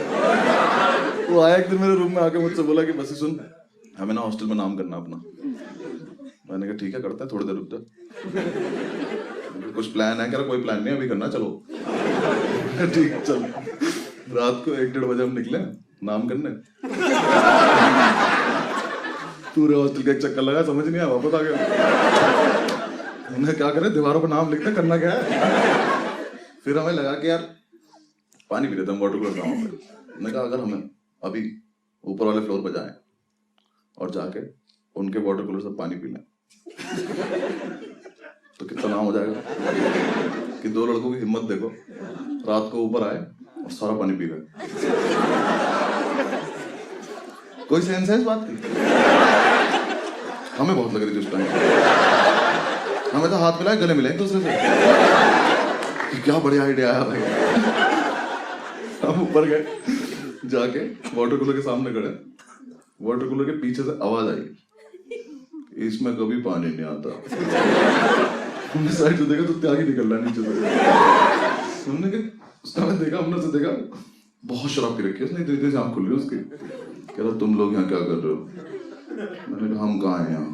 S1: वो आया एक दिन मेरे रूम में आके मुझसे बोला कि बस सुन, हमें ना हॉस्टल में नाम करना अपना। मैंने कहा ठीक है करते हैं, थोड़ी देर रुक जा, कुछ प्लान है? कह रहा कोई प्लान नहीं अभी करना, चलो। ठीक चल। रात को 1-1:30 बजे हम निकले नाम करने। पूरे हॉस्टल का एक चक्कर लगा, समझ नहीं आया, वापस आ गया। हमने क्या करे, दीवारों पर नाम लिखते, करना क्या है। फिर हमें लगा कि यार पानी पी लेते हम वाटर कूलर गाँव पे। मैंने कहा अगर हमें अभी ऊपर वाले फ्लोर पर जाएं और जाके उनके वाटर कूलर से पानी पी लें तो कितना नाम हो जाएगा कि 2 लड़कों की हिम्मत देखो, रात को ऊपर आए और सारा पानी पी गए। कोई सेंस है इस बात की? हमें बहुत लग रही थी उस टाइम, हमें तो हाथ मिलाए गले मिले एक दूसरे से कि क्या बढ़िया आइडिया आया भाई। हम ऊपर गए, जाके वाटर कूलर के सामने खड़े, वाटर कूलर के पीछे से आवाज आई, इसमें कभी पानी नहीं आता। हमने साइड से देखा तो त्यागी निकल रहा नीचे से। हमने देखा, हमने से देखा बहुत शराब पी रखी है उसने, धीरे धीरे आँख खुल रही उसकी। कह रहा तुम लोग यहाँ क्या कर रहे हो? मैंने कहा हम कहाँ हैं यहाँ।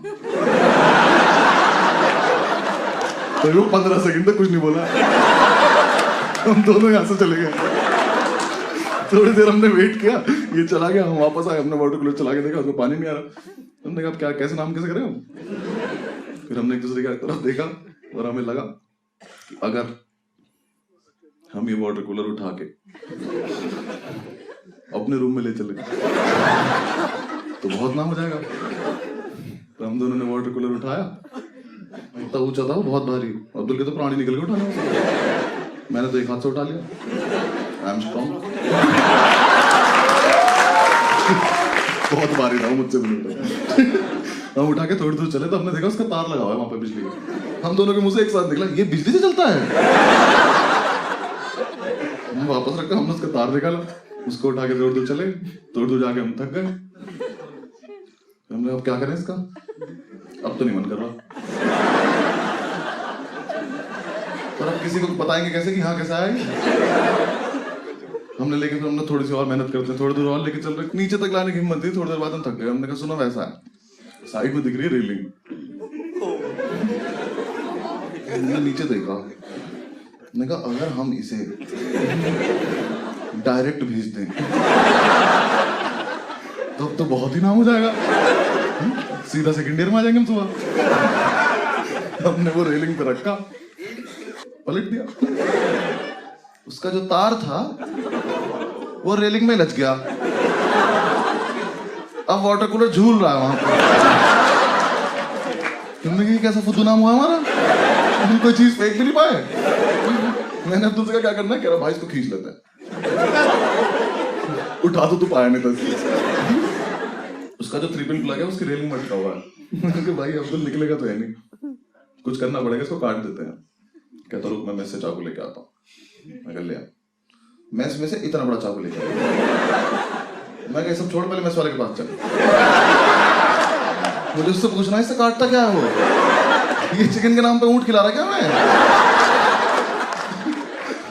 S1: तो 15 सेकंड तक कुछ नहीं बोला, हम दोनों यहाँ से चले गए। थोड़ी देर हमने वेट किया, ये चला गया, हम वापस आए, हमने वाटर कूलर चला के देखा, उसमें पानी नहीं आ रहा। हमने कहा क्या कैसे नाम कैसे करें हम? फिर हमने एक दूसरे की तरफ देखा और हमें लगा कि अगर हम ये वाटर कूलर उठा के अपने रूम में ले चले तो बहुत नाम हो जाएगा। तो हम दोनों ने वाटर कूलर उठाया, इतना ऊंचा था वो, बहुत भारी। अब्दुल के तो प्राणी निकल के उठाना, मैंने तो एक हाथ से उठा लिया। I am strong. बहुत भारी था मुझसे भी। हम उठा के थोड़ी दूर चले तो हमने देखा उसका तार लगा हुआ है वहां पे बिजली का। हम दोनों के मुंह से एक साथ निकला, ये बिजली से चलता है। हम वापस रखा, हमने उसका तार निकाला, उसको उठा के थोड़ी दूर चले, थोड़ी दूर जाके हम थक गए। हमने अब क्या करें इसका, अब तो नहीं मन कर रहा, पर अब किसी को बताएंगे कैसे कि हाँ कैसा है। हमने लेके फिर हमने थोड़ी सी और मेहनत करते हैं, थोड़ी दूर और लेके चल रहे, नीचे तक लाने की हिम्मत थी, थोड़ी देर बाद हम थक गए। हमने कहा सुनो वैसा है, साइड में दिख रही है रेलिंग, नीचे देखा, मैंने कहा अगर हम इसे डायरेक्ट भेज दें तो बहुत ही नाम हो जाएगा, सीधा सेकंड ईयर में आ जाएंगे हम सुबह। हमने वो रेलिंग पे रखा, पलट दिया, उसका जो तार था वो रेलिंग में लच गया। अब वाटर कूलर झूल रहा है वहां पर। तुमने कहा कैसा फुद्दू नाम हुआ हमारा, हम कोई चीज फेंक भी नहीं पाए। मैंने अब्दुल से क्या करना है, कह रहा भाई इसको खींच लेते हैं। उठा तो तू पाया नहीं था। उसका जो 3 पिन प्लग है उसकी रेलिंग में अटका हुआ है। भाई अब्दुल निकलेगा तो है नहीं, कुछ करना पड़ेगा, इसको काट देते हैं। कहता रुक मैं मेस से चाकू लेके आता हूँ। मैं कर लिया, मेस में से इतना बड़ा चाकू लेके आया। मैं कहा सब छोड़, पहले मेस वाले के पास चल, मुझे उससे पूछना इससे काटता क्या है वो, ये चिकन के नाम पे ऊंट खिला रहा क्या मैं।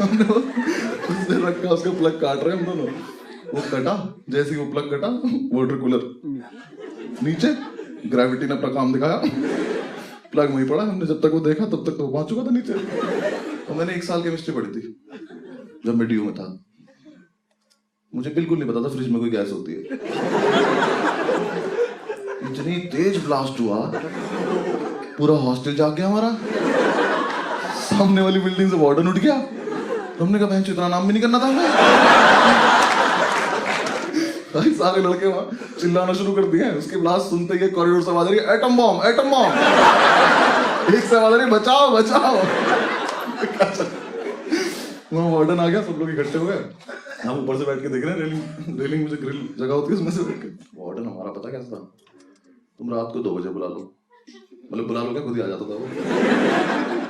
S1: हमने उसने रखा, उसका प्लग काट रहे हम दोनों, वो कटा, जैसे ही वो प्लग कटा वाटर कूलर नीचे, ग्रेविटी ने अपना काम दिखाया, प्लग वहीं पड़ा। हमने जब तक वो देखा तब तक तो पहुंच चुका था नीचे। तो मैंने 1 साल केमिस्ट्री पढ़ी थी जब मैं ड्यू में था, मुझे बिल्कुल नहीं पता था फ्रिज में कोई गैस होती है। इतनी तेज ब्लास्ट हुआ, पूरा हॉस्टल जाग गया हमारा, सामने वाली बिल्डिंग से वार्डन उठ गया। हमने कहा बहन इतना नाम भी नहीं करना था हमें। सारे लड़के वहां चिल्लाना शुरू कर दिया है। उसकी ब्लास्ट सुनते ही कॉरिडोर से आवाज आ रही है, एटम बॉम्ब, एटम बॉम्ब। एक से आवाज आ रही है, बचाओ बचाओ। वहाँ वार्डन आ गया, सब लोग इकट्ठे हो गए। हम ऊपर से बैठ के देख रहे हैं, रेलिंग रेलिंग में जो ग्रिल जगह होती है उसमें से बैठ के। वार्डन हमारा पता कैसा था, तुम रात को 2 बजे बुला लो, मतलब बुला लो क्या, खुद ही आ जाता था वो।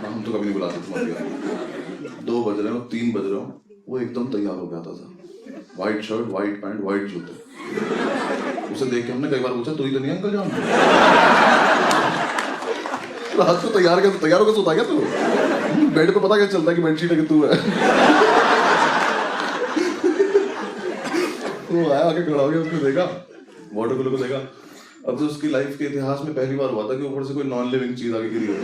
S1: हम तो कभी नहीं बुलाते तुम्हारे। 2 बज रहे हो, 3 बज रहे हो, वो एकदम तैयार हो गया था। White shirt, white pant, white जूते। उसे देख के हमने कई बार पूछा, तू ही तो नहीं अंकल जान? रात को तैयार होकर सोता क्या तू? बेड पे पता क्या चलता है कि बेडशीट है कि तू है। वो आया, आके खड़ा हो गया, उसने देखा, वाटर कूलर को देखा। अब तो उसकी लाइफ के इतिहास में पहली बार हुआ था कि ऊपर से कोई नॉन लिविंग चीज आगे गिरी हो।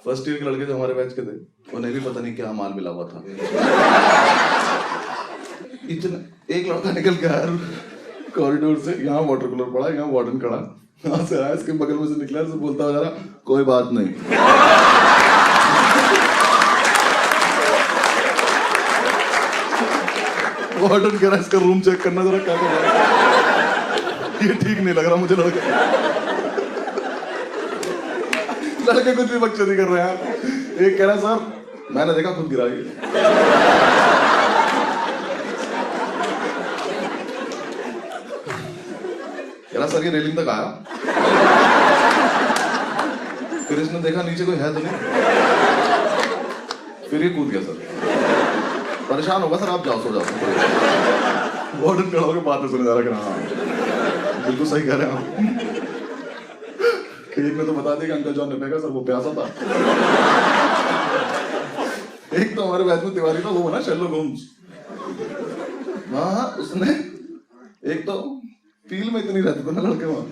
S1: फर्स्ट ईयर के लड़के जो हमारे बैच के थे, उन्हें भी पता नहीं क्या माल मिला हुआ था। इतना एक लड़का निकल के आया कॉरिडोर से, यहाँ वाटर कूलर पड़ा, यहाँ वार्डन खड़ा, यहाँ से आया, इसके बगल में से निकला, से बोलता हुआ जा रहा, कोई बात नहीं। वार्डन कह रहा, इसका रूम चेक करना जरा, क्या कर रहा है, ये ठीक नहीं लग रहा मुझे। लड़के कुछ भी बकचोदी कर रहे हैं। एक कह रहा, सर मैंने देखा, खुद गिरा ये। कह रहा, सर ये रेलिंग तक आया, फिर इसने देखा नीचे कोई है तो नहीं, फिर ये कूद गया। सर परेशान होगा, सर आप जाओ, सो जाओ। वार्डन खड़ा होकर बात में सुने जा रहा, हाँ बिल्कुल सही कह रहे हैं आप। एक में तो बता देगा अंकल जॉन ने फेंका, सर वो प्यासा था। एक तो हमारे बैच में तिवारी था, वो बना शेरलॉक होम्स। हाँ उसने, एक तो फील में इतनी रहती थी ना लड़के, वहां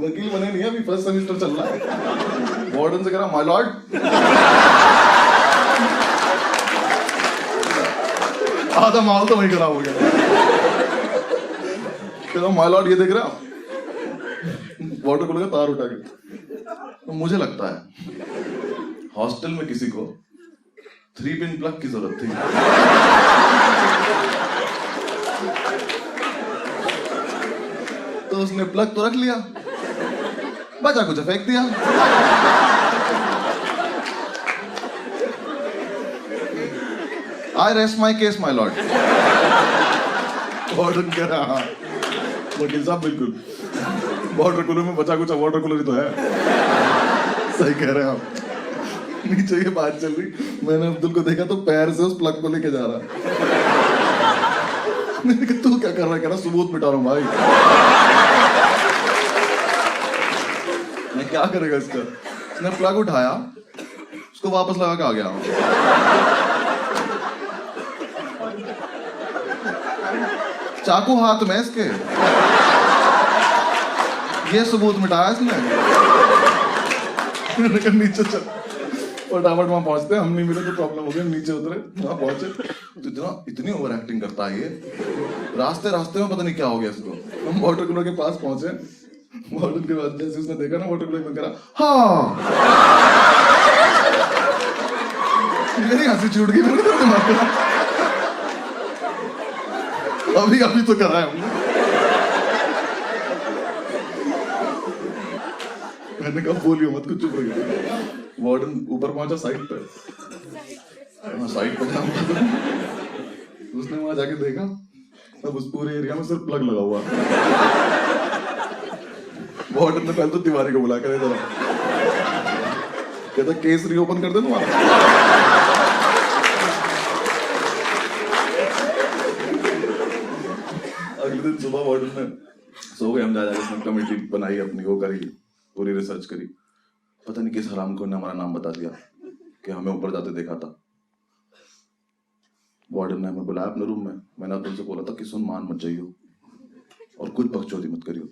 S1: वकील बने नहीं है, अभी फर्स्ट सेमेस्टर चल रहा है। वार्डन से कह रहा, माय लॉर्ड, आधा माहौल तो वही खराब हो गया। कह रहा, माय लॉर्ड ये देख रहा, वाटर कूलर का तार उठा के। तो मुझे लगता है हॉस्टल में किसी को 3 पिन प्लग की जरूरत थी। तो उसने प्लग तो रख लिया, बचा कुछ फेंक दिया। आई rest my case my lord. Warden कह रहा, हाँ वकील साहब बिल्कुल, वाटर कूलर में बचा कुछ वाटर कूलर ही तो है। सही कह रहे हैं आप। नीचे ये बात चल रही, मैंने अब्दुल को देखा तो पैर से उस प्लग को लेके जा रहा। मैंने कहा, तू क्या कर रहा है? कह रहा, सबूत मिटा रहा हूं भाई। मैं क्या करेगा इसका? उसने प्लग उठाया, उसको वापस लगा के आ गया। चाकू हाथ में इसके, ये सबूत मिटाया इसने। नीचे चल, फटाफट वहां पहुंचते, हम नहीं मिले तो प्रॉब्लम हो गई, नीचे उतरे, वहां पहुंचे तो इतनी ओवर एक्टिंग करता है ये। रास्ते रास्ते में पता नहीं क्या हो गया इसको। हम वाटर कूलर के पास पहुंचे, वाटर के बाद जैसे उसने देखा ना वाटर कूलर में, कह रहा, हाँ मेरी हंसी छूट गई मेरे दिमाग में। अभी तो कर रहा है हमने। मैंने कहा बोलियो मत, कुछ चुप हो गया। वार्डन ऊपर पहुंचा साइड पे, साइड पे जाऊंगा। उसने वहां जाके देखा, अब उस पूरे एरिया में सिर्फ प्लग लगा हुआ। वार्डन ने पहले तो तिवारी को बुला कर इधर, कहता केस रीओपन कर दे तुम्हारा। अगले दिन सुबह वार्डन ने सो गए, हम जा जाके कमेटी बनाई अपनी, वो करी, पूरी रिसर्च करी। पता नहीं किस हराम को ने हमारा नाम बता दिया कि हमें ऊपर जाते देखा था। वार्डन ने हमें बुलाया अपने रूम में। मैंने तुमसे बोला था कि सुन, मान मत जाइयो और कुछ बकचोदी मत करियो,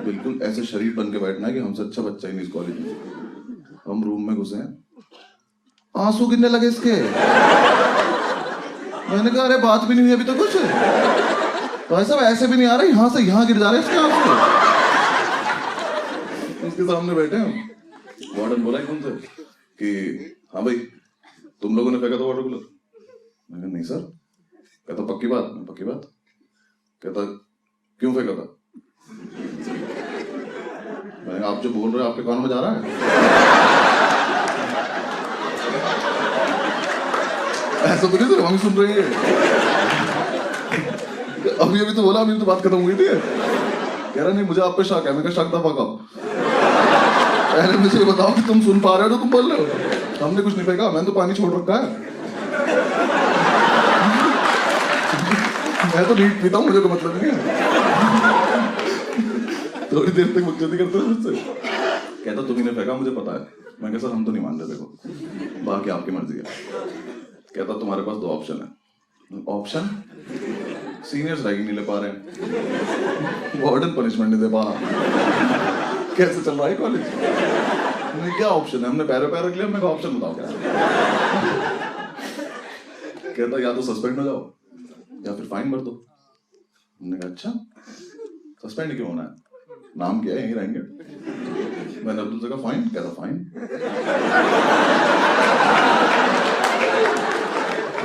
S1: बिल्कुल ऐसे शरीफ बन के बैठना है कि हमसे अच्छा बच्चा ही नहीं इस कॉलेज में। हम रूम में घुसे, आंसू गिरने लगे इसके। मैंने कहा, अरे बात भी नहीं हुई अभी तो कुछ, भाई साहब ऐसे भी नहीं आ रहा, यहाँ से यहाँ गिर जा रहे इसके आंसू। उसके सामने बैठे हम, वार्डन बोला एकदम से कि हाँ भाई तुम लोगों ने फेंका था वाटर कूलर। मैं कहा नहीं सर। कहता पक्की बात? मैं पक्की बात। कहता क्यों फेंका था? मैंने कहा आप जो बोल रहे हो आपके कान में जा रहा है? ऐसा तो नहीं सर, मम्मी सुन रही है। अभी अभी तो बोला, अभी तो बात खत्म हुई थी। कह रहा नहीं मुझे आप पे शक है। मैं कहा शक दफा कब? पहले मुझे बताओ कि तुम सुन पा रहे हो तो तुम बोल रहे हो। हमने कुछ नहीं फेंका, मैंने तो पानी छोड़ रखा है। मैं तो नीट पीता हूँ, मुझे तो मतलब नहीं है। थोड़ी देर तक बकचोदी करते रहे मुझसे। कहता तुम ही ने फेंका, मुझे पता है। मैं कहा सर हम तो नहीं मान रहे, देखो बाकी आपकी मर्जी है। कहता तुम्हारे पास दो ऑप्शन है। ऑप्शन? सीनियर्स रैगिंग नहीं ले पा रहे हैं, वार्डन पनिशमेंट नहीं दे पा रहा, कैसे चल रहा है कॉलेज? क्या ऑप्शन है? हमने पैर पैर रख लिया। मैं ऑप्शन बताओ क्या? कहता या तो सस्पेंड हो जाओ या फिर फाइन भर दो। हमने कहा अच्छा सस्पेंड क्यों होना है, नाम क्या है, यहीं रहेंगे। मैंने अब्दुल से कहा फाइन। कहता फाइन।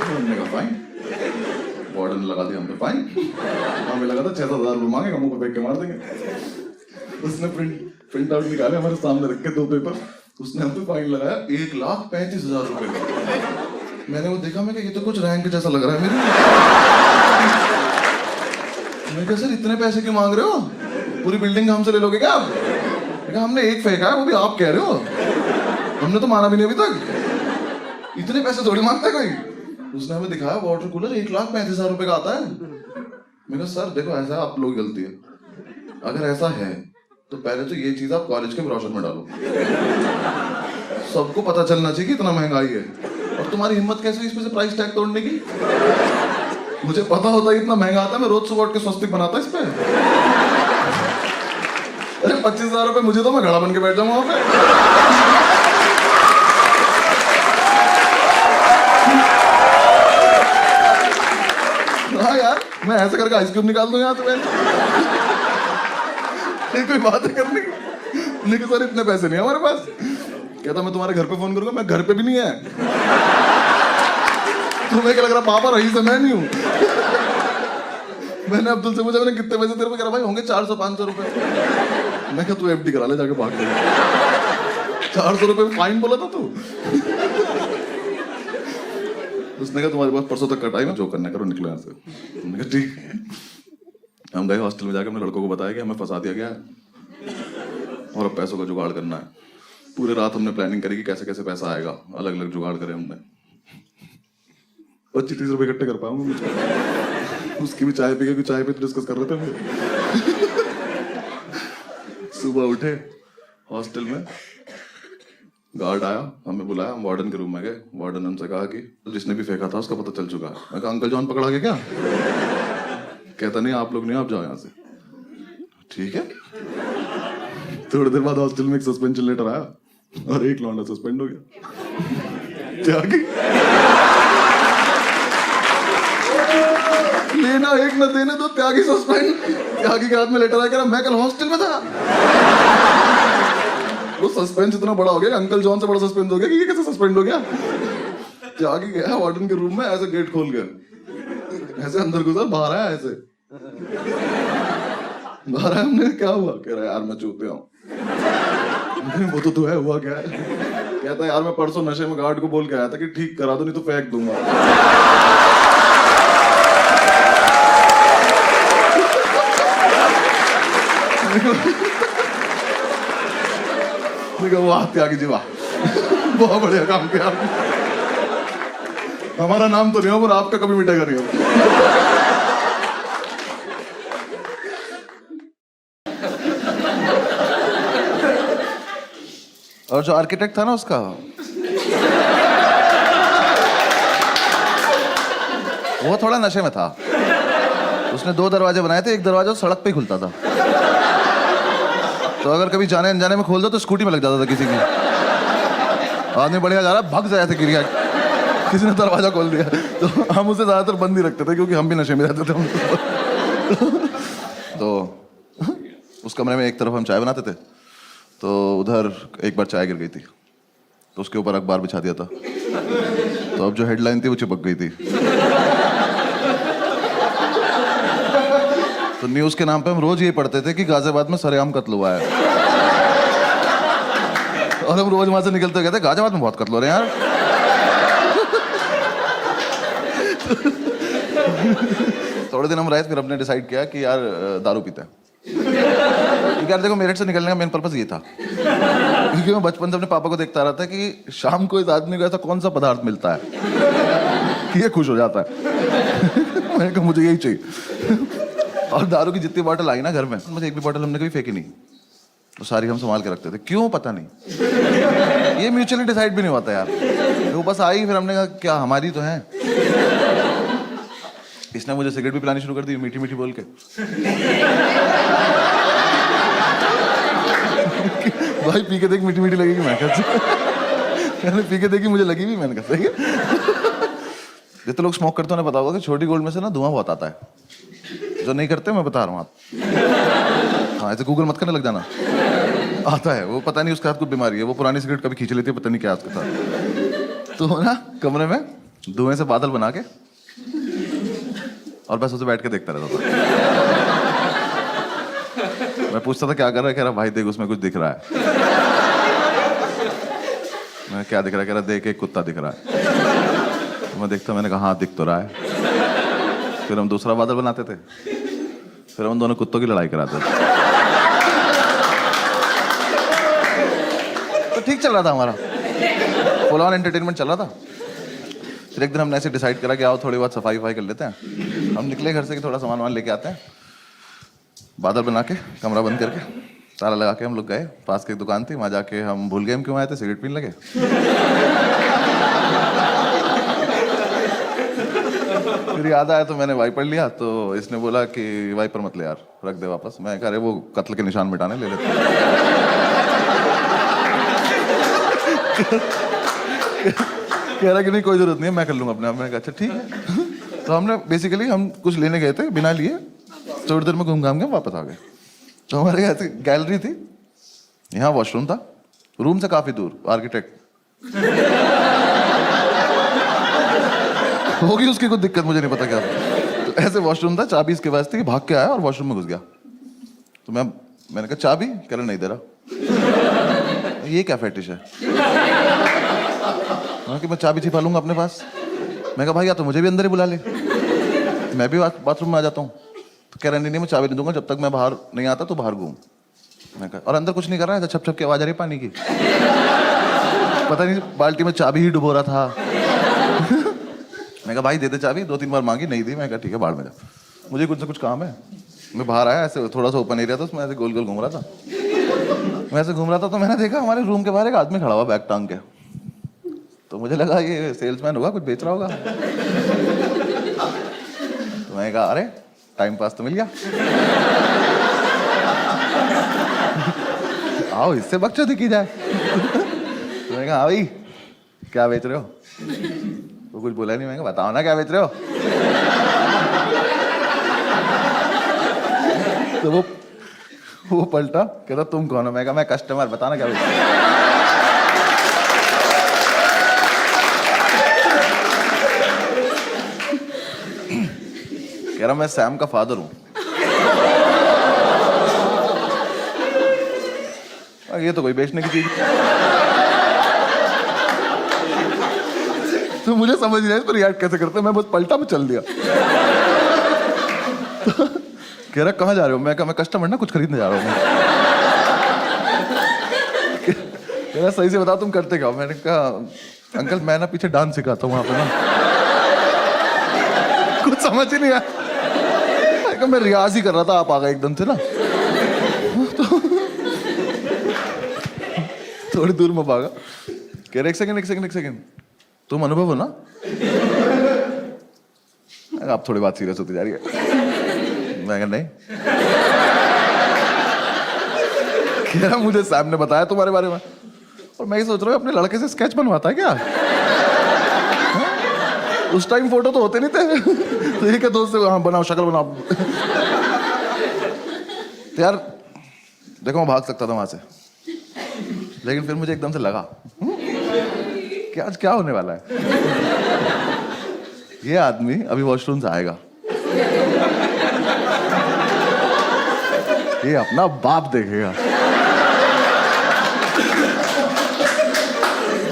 S1: हमने कहा फाइन। वार्डन ने लगा दिया हम पे फाइन। हमें लगा था 6-7 हज़ार रुपये मांगेगा, मुंह पे फेंक के मार देंगे। उसने प्रिंट आउट निकाले, हमारे सामने रख के 2 पेपर। उसने हम पे फाइन लगाया 1,35,000 रुपए का। मैंने वो देखा, मैं ये तो कुछ रैंक जैसा लग रहा है मेरे। मैं कहा सर इतने पैसे क्यों मांग रहे हो, पूरी बिल्डिंग हमसे ले लोगे क्या आप? मैं कहा हमने एक फेंका है, वो भी आप कह रहे हो, हमने तो माना भी नहीं अभी तक। इतने पैसे थोड़ी मांगता है कोई। उसने हमें दिखाया वाटर कूलर 1,35,000 रुपए का आता है। मैं कहा सर देखो ऐसा आप लोग गलती है, अगर ऐसा है तो पहले तो ये चीज आप कॉलेज के ब्रोशर में डालो, सबको पता चलना चाहिए कि इतना महंगाई है। और तुम्हारी हिम्मत कैसे इस पे से प्राइस टैग तोड़ने की? मुझे पता होता है इतना महंगा आता है, मैं रोज सुबह उठ के स्वस्तिक बनाता इस पे। अरे 25,000 रुपए मुझे तो, मैं घड़ा बन के बैठ जाऊंगा वहां पे। हाँ यार, मैं ऐसे करके आइस क्यूब निकाल दूं यहाँ से। ये कोई बात है करने की? लेकिन सर इतने पैसे नहीं है हमारे पास। कहता मैं तुम्हारे घर पे फोन करूंगा। मैं घर पे भी नहीं है। तुम्हें क्या लग रहा पापा रही से मैं नहीं हूं। मैंने अब्दुल से पूछा मैंने कितने पैसे तेरे पे? कह रहा भाई होंगे 400-500 रुपए। मैं कहा तू एफडी करा ले जाके, भाग के। 400 रुपए फाइन बोला था तू। उसने कहा तुम्हारे पास परसों तक का टाइम है, जो करना करो, निकलो यहाँ से। मैंने कहा ठीक। हम गए हॉस्टल में, जाकर हमने लड़कों को बताया कि हमें फंसा दिया गया है और अब पैसों का जुगाड़ करना है। पूरे रात हमने प्लानिंग करी कि कैसे कैसे पैसा आएगा, अलग अलग जुगाड़ करे हमने। 25-30 रुपए इकट्ठे कर पाऊंगा मुझे। उसकी भी चाय पी के, चाय पे डिस्कस कर रहे थे हम। सुबह उठे, हॉस्टल में गार्ड आया, हमें बुलाया, हम वार्डन के रूम में गए। वार्डन हमसे कहा कि जिसने भी फेंका था उसका पता चल चुका है। मैं कहा अंकल जॉन पकड़ा गया क्या? कहता नहीं आप लोग नहीं, आप जाओ यहाँ से। ठीक है। थोड़ी देर बाद हॉस्टल में एक सस्पेंशन लेटर आया और एक लौंडा सस्पेंड हो गया। त्यागी लेना एक न देने दो, त्यागी सस्पेंड। त्यागी के हाथ में लेटर आया, कह रहा मैं कल हॉस्टल में था। वो सस्पेंस इतना बड़ा हो गया, अंकल जॉन से बड़ा सस्पेंस हो गया कि ये कैसे सस्पेंड हो गया। त्यागी गया वार्डन के रूम में, ऐसे गेट खोल गया, ऐसे अंदर घुसा, बाहर आया, ऐसे बाहर आया। हमने क्या हुआ? कह रहा यार मैं चूतिया हूँ। वो तो तू है, हुआ क्या है? कहता यार मैं परसों नशे में गार्ड को बोल के आया था कि ठीक करा दो नहीं तो फेंक दूंगा। वाह त्यागी जी वाह, बहुत बढ़िया काम किया। हमारा नाम तो नहीं हो पर आपका कभी मिटेगा नहीं हो। और जो आर्किटेक्ट था ना उसका, वो थोड़ा नशे में था। उसने 2 दरवाजे बनाए थे, एक दरवाजा सड़क पे ही खुलता था, तो अगर कभी जाने अनजाने में खोल दो तो स्कूटी में लग जाता था किसी की। आदमी बढ़िया जा रहा, भाग जाया था गिर, किसी ने दरवाजा खोल दिया। तो हम उसे ज्यादातर बंद ही रखते थे क्योंकि हम भी नशे में रहते थे। तो उस कमरे में एक तरफ हम चाय बनाते थे, तो उधर एक बार चाय गिर गई थी, तो उसके ऊपर अखबार बिछा दिया था। तो अब जो हेडलाइन थी वो चिपक गई थी। तो न्यूज के नाम पे हम रोज ये पढ़ते थे कि गाजियाबाद में सरेआम कत्ल हुआ है, और हम रोज वहां से निकलते कहते गाजियाबाद में बहुत कत्ल हो रहे हैं यार। थोड़े दिन हम रहे, फिर हमने डिसाइड किया कि यार दारू पीते हैं। क्योंकि यार देखो, मेरठ से निकलने का मेन पर्पस ये था, क्योंकि मैं बचपन से अपने पापा को देखता रहा था कि शाम को इस आदमी को ऐसा कौन सा पदार्थ मिलता है कि ये खुश हो जाता है। मैंने कहा मुझे यही चाहिए। और दारू की जितनी बॉटल आई ना घर में, मुझे एक भी बॉटल हमने कभी फेंकी नहीं, तो सारी हम संभाल के रखते थे। क्यों पता नहीं, ये म्यूचुअली डिसाइड भी नहीं होता यार, वो बस आई, फिर हमने कहा क्या हमारी तो है। इसने मुझे सिगरेट भी पिलानी शुरू कर दी मीठी मीठी बोल के। भाई पी के देख मीठी मीठी लगेगी। मैं कहते पी के देखी, मुझे लगी भी। मैंने कहा सही है। जितने लोग स्मोक करते हैं उन्हें पता होगा कि छोटी गोल्ड में से ना धुआं बहुत आता है। जो नहीं करते मैं बता रहा हूँ आप, हाँ ऐसे गूगल मत करने लग जाना, आता है वो। पता नहीं उसके हाथ कुछ बीमारी है, वो पुरानी सिगरेट कभी खींच लेती है, पता नहीं क्या उसके साथ। तो ना कमरे में धुएं से बादल बना के और बस उसे बैठ के देखता रहता था। मैं पूछता था क्या कर रहा है, कह रहा भाई देख उसमें कुछ दिख रहा है। मैं क्या दिख रहा है, कह रहा देख एक कुत्ता दिख रहा है। तो मैं देखता, मैंने कहा हाँ दिख तो रहा है। फिर हम दूसरा बादल बनाते थे, फिर हम दोनों कुत्तों की लड़ाई कराते थे। तो ठीक चल रहा था हमारा, फुल ऑन एंटरटेनमेंट चल रहा था। फिर एक दिन हमने ऐसे डिसाइड करा कि आओ थोड़ी बहुत सफाई वफाई कर लेते हैं। हम निकले घर से कि थोड़ा सामान वामान लेके आते हैं। बादल बना के, कमरा बंद करके, ताला लगा के हम लोग गए। पास की एक दुकान थी, वहां जाके हम भूल गए हम क्यों आए थे, सिगरेट पीने लगे। फिर याद आया तो मैंने वाइपर लिया, तो इसने बोला कि वाइपर मत ले यार, रख दे वापस। मैं कह रहे वो कत्ल के निशान मिटाने ले लेते। कह रहा कि नहीं कोई जरूरत नहीं है, मैं कर लूंगा अपने आप। मैंने कहा अच्छा ठीक है। तो हमने बेसिकली हम कुछ लेने गए थे, बिना लिए थोड़ी देर में घूम घाम के वापस आ गए। तो हमारे यहाँ गैलरी थी, यहाँ वॉशरूम था, रूम से काफी दूर। आर्किटेक्ट होगी उसकी कुछ दिक्कत, मुझे नहीं पता क्या। तो ऐसे वॉशरूम था, चाबी इसके पास थी कि भाग के आया और वॉशरूम में घुस गया। तो मैंने कहा चाबी, कह रहा नहीं दे रहा। ये क्या फेटिश है कि मैं चाबी छिपा लूंगा अपने पास। मैं कहा भाई या तो मुझे भी अंदर ही बुला ले, मैं भी बाथरूम में आ जाता हूँ। तो कह रहा नहीं मैं चाबी नहीं दूंगा जब तक मैं बाहर नहीं आता, तो बाहर घूम। मैं कहा और अंदर कुछ नहीं कर रहा है, छप छप की आवाज आ रही पानी की। पता नहीं बाल्टी में चाबी ही डुबो रहा था। मैं कहा भाई दे दे चाबी, 2-3 बार मांगी, नहीं दी। मैं कहा ठीक है बाहर में जा, मुझे कुछ से कुछ काम है। मैं बाहर आया, ऐसे थोड़ा सा ओपन एरिया था, उसमें ऐसे गोल गोल घूम रहा था। मैं ऐसे घूम रहा था तो मैंने देखा हमारे रूम के बाहर एक आदमी खड़ा हुआ बैग टांग के। तो मुझे लगा ये सेल्समैन होगा, कुछ बेच रहा होगा। तो मैंने कहा अरे टाइम पास तो मिल गया, आओ इससे बकचोदी की जाए। तो मैंने कहा हाँ भाई क्या बेच रहे हो। वो कुछ बोला नहीं। मैंने कहा बताओ ना क्या बेच रहे हो। तो वो पलटा, कहता तुम कौन हो। मैं कहा मैं कस्टमर, बताना क्या बेच रहे हो। कह रहा मैं सैम का फादर हूं। ये तो कोई बेचने की चीज। तो मुझे समझ नहीं आया इस पर रिएक्ट कैसे करते। मैं बस पलटा में चल दिया। तो कह रहा कहाँ जा रहे हो। मैं कहा मैं कस्टमर ना, कुछ खरीदने जा रहा हूँ। कह रहा सही से बताओ तुम करते क्या हो। मैंने कहा अंकल मैं ना पीछे डांस सिखाता हूँ वहां पे ना। कुछ समझ ही नहीं आया। मैं रियाज ही कर रहा था, आप आ गए एकदम से ना। तो थोड़ी दूर में भागा। कह रहे एक सेकंड तुम अनुभव हो ना। आप थोड़ी बात सीरियस होती जा रही है। मैं कहा नहीं। कह रहा मुझे सैम ने बताया तुम्हारे बारे में, और मैं ही सोच रहा हूँ अपने लड़के से स्केच बनवाता है क्या। उस टाइम फोटो तो होते नहीं थे। तो ये क्या दोस्त से हाँ बनाओ, शक्ल बनाओ। तो यार देखो मैं भाग सकता था वहां से, लेकिन फिर मुझे एकदम से लगा कि आज क्या होने वाला है। ये आदमी अभी वॉशरूम से आएगा, ये अपना बाप देखेगा,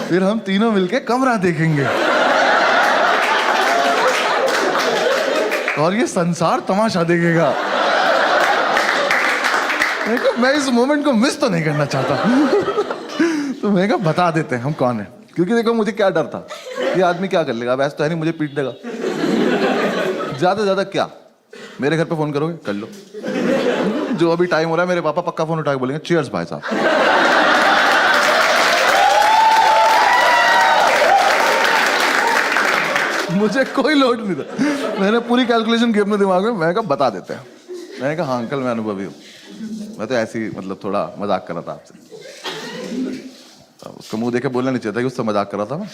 S1: फिर हम तीनों मिलके कमरा देखेंगे और ये संसार तमाशा देखेगा। मैं इस मोमेंट को मिस तो नहीं करना चाहता। तो मैं कहा बता देते हैं हम कौन है, क्योंकि देखो मुझे क्या डर था, ये आदमी क्या कर लेगा, वैसे तो है नहीं मुझे पीट देगा, ज्यादा से ज्यादा क्या मेरे घर पे फोन करोगे, कर लो, जो अभी टाइम हो रहा है मेरे पापा पक्का फोन उठा के बोलेंगे चीयर्स भाई साहब। मुझे कोई लोड नहीं था, मैंने पूरी कैलकुलेशन की अपने दिमाग में, मैंने कहा बता देते हैं। मैंने कहा हाँ अंकल मैं अनुभवी हूँ, मैं तो ऐसे ही मतलब थोड़ा मजाक कर रहा था आपसे। तो उसका मुंह देखे बोलना नहीं चाहिए था कि उससे मजाक कर रहा था मैं।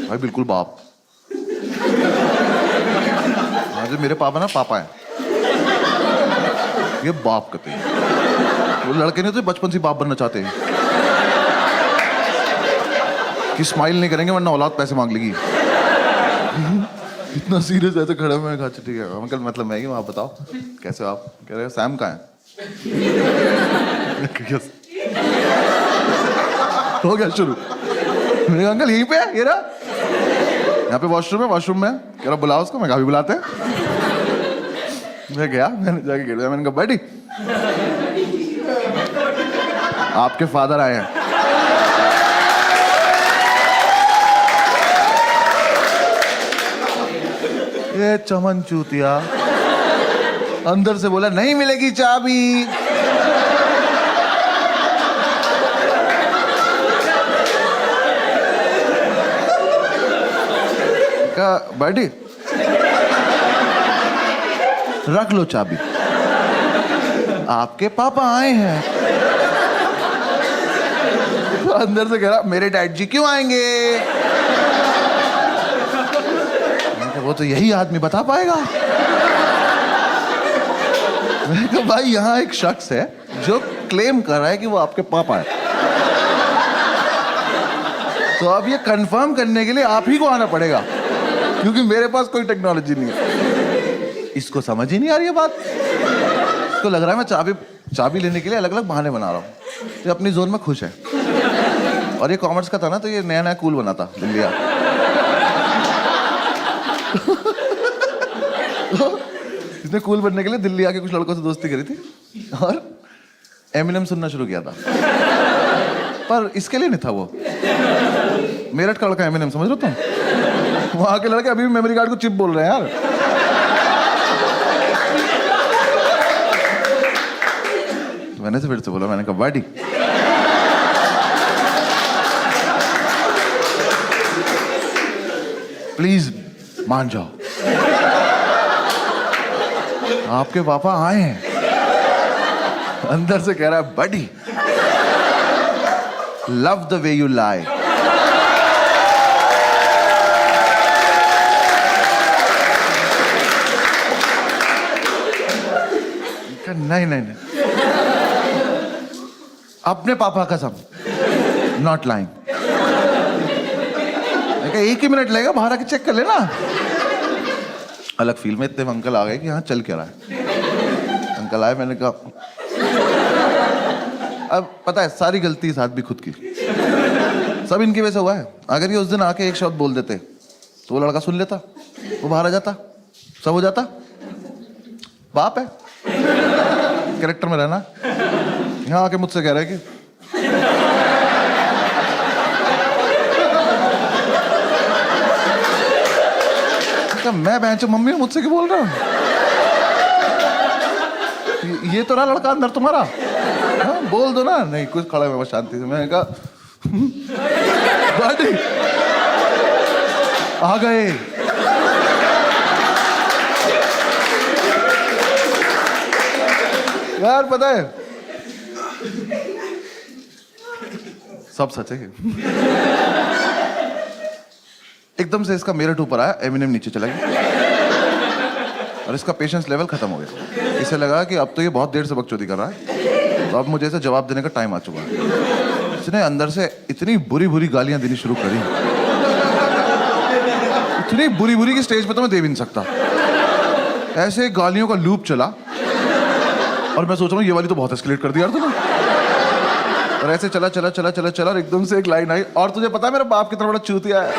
S1: भाई बिल्कुल बाप, हाँ जो मेरे पापा ना पापा है, ये बाप कहते हैं, वो लड़के नहीं तो बचपन से बाप बनना चाहते हैं कि स्माइल नहीं करेंगे वरना औलाद पैसे मांग लेगी। इतना सीरियस ऐसे खड़े में, कहा ठीक है अंकल मतलब मैं ही हूँ, आप बताओ कैसे हो आप, कह रहे सैम कहाँ है। हो गया शुरू, मैंने कहा अंकल यहीं पे है, ये रहा यहाँ पे वॉशरूम है, वॉशरूम में कह रहा बुलाओ उसको, मैं कहा भी बुलाते हैं। मैं गया, मैंने जाके गिर दिया, मैंने कहा बैठी आपके फादर आए हैं। ये चमन चूतिया अंदर से बोला नहीं मिलेगी चाबी। क्या बैठी, रख लो चाबी, आपके पापा आए हैं। तो अंदर से कह रहा मेरे डैड जी क्यों आएंगे, वो तो यही आदमी बता पाएगा। मैंने कहा भाई यहाँ एक शख्स है जो क्लेम कर रहा है कि वो आपके पापा है, तो अब ये कंफर्म करने के लिए आप ही को आना पड़ेगा, क्योंकि मेरे पास कोई टेक्नोलॉजी नहीं है। इसको समझ ही नहीं आ रही है बात, इसको लग रहा है मैं चाबी लेने के लिए अलग अलग बहाने बना रहा हूँ। तो अपनी जोन में खुश है, और ये कॉमर्स का था ना, तो ये नया नया कूल बना था दिल्ली। इसने कूल बनने के लिए दिल्ली आके कुछ लड़कों से दोस्ती करी थी और एमिनेम सुनना शुरू किया था, पर इसके लिए नहीं था, वो मेरठ का लड़का एमिनेम, समझ रहे हो तुम, वहां के लड़के अभी भी मेमोरी कार्ड को चिप बोल रहे हैं यार। मैंने से फिर से बोला, मैंने कहा बाडी प्लीज मान जाओ, आपके पापा आए हैं। अंदर से कह रहा है buddy love the way you lie. नहीं नहीं नहीं, अपने पापा कसम, नॉट लाइंग। एक ही मिनट लगेगा, बाहर आके चेक कर लेना। अलग फील में इतने अंकल आ गए कि हाँ चल क्या रहा है। अंकल आए, मैंने कहा अब पता है सारी गलती इस आदमी खुद की, सब इनकी वजह से हुआ है। अगर ये उस दिन आके एक शब्द बोल देते तो वो लड़का सुन लेता, वो बाहर आ जाता, सब हो जाता। बाप है, कैरेक्टर में रहना। यहाँ आके मुझसे कह रहा है कि मैं बहन मम्मी मुझसे क्यों बोल रहा हूँ, ये तो रहा लड़का अंदर तुम्हारा, हाँ बोल दो ना। नहीं कुछ खड़ा है शांति से। मैंने कहा आ गए। यार पता है सब सच है। एकदम से इसका मेरठ ऊपर आया, एमिनेम नीचे चला गया और इसका पेशेंस लेवल खत्म हो गया। इसे लगा कि अब तो ये बहुत देर से बकचोदी कर रहा है, तो अब मुझे इसे जवाब देने का टाइम आ चुका है। इसने अंदर से इतनी बुरी बुरी गालियां देनी शुरू करी इतनी बुरी बुरी की स्टेज पे तो मैं दे भी नहीं सकता। ऐसे गालियों का लूप चला और मैं सोच रहा हूँ ये वाली तो बहुत एस्केलेट कर दिया यार तूने। और ऐसे चला चला चला चला चला और एकदम से एक लाइन आई, और तुझे पता है मेरा बाप कितना बड़ा चूतिया है।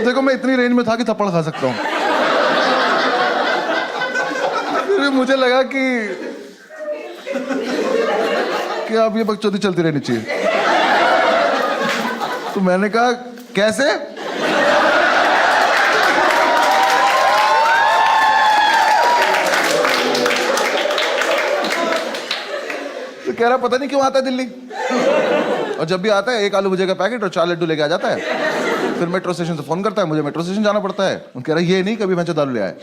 S1: देखो मैं इतनी रेंज में था कि थप्पड़ खा सकता हूँ। फिर मुझे लगा कि अब ये बकचोदी चलती रहनी चाहिए। तो मैंने कहा कैसे? तो कह रहा पता नहीं क्यों आता है दिल्ली, और जब भी आता है 1 आलू भुजिया का पैकेट और 4 लड्डू लेके आ जाता है। फिर मेट्रो स्टेशन से फोन करता है, मुझे मेट्रो स्टेशन जाना पड़ता है। उन कह रहा ये नहीं कभी भैंस दारू ले आए।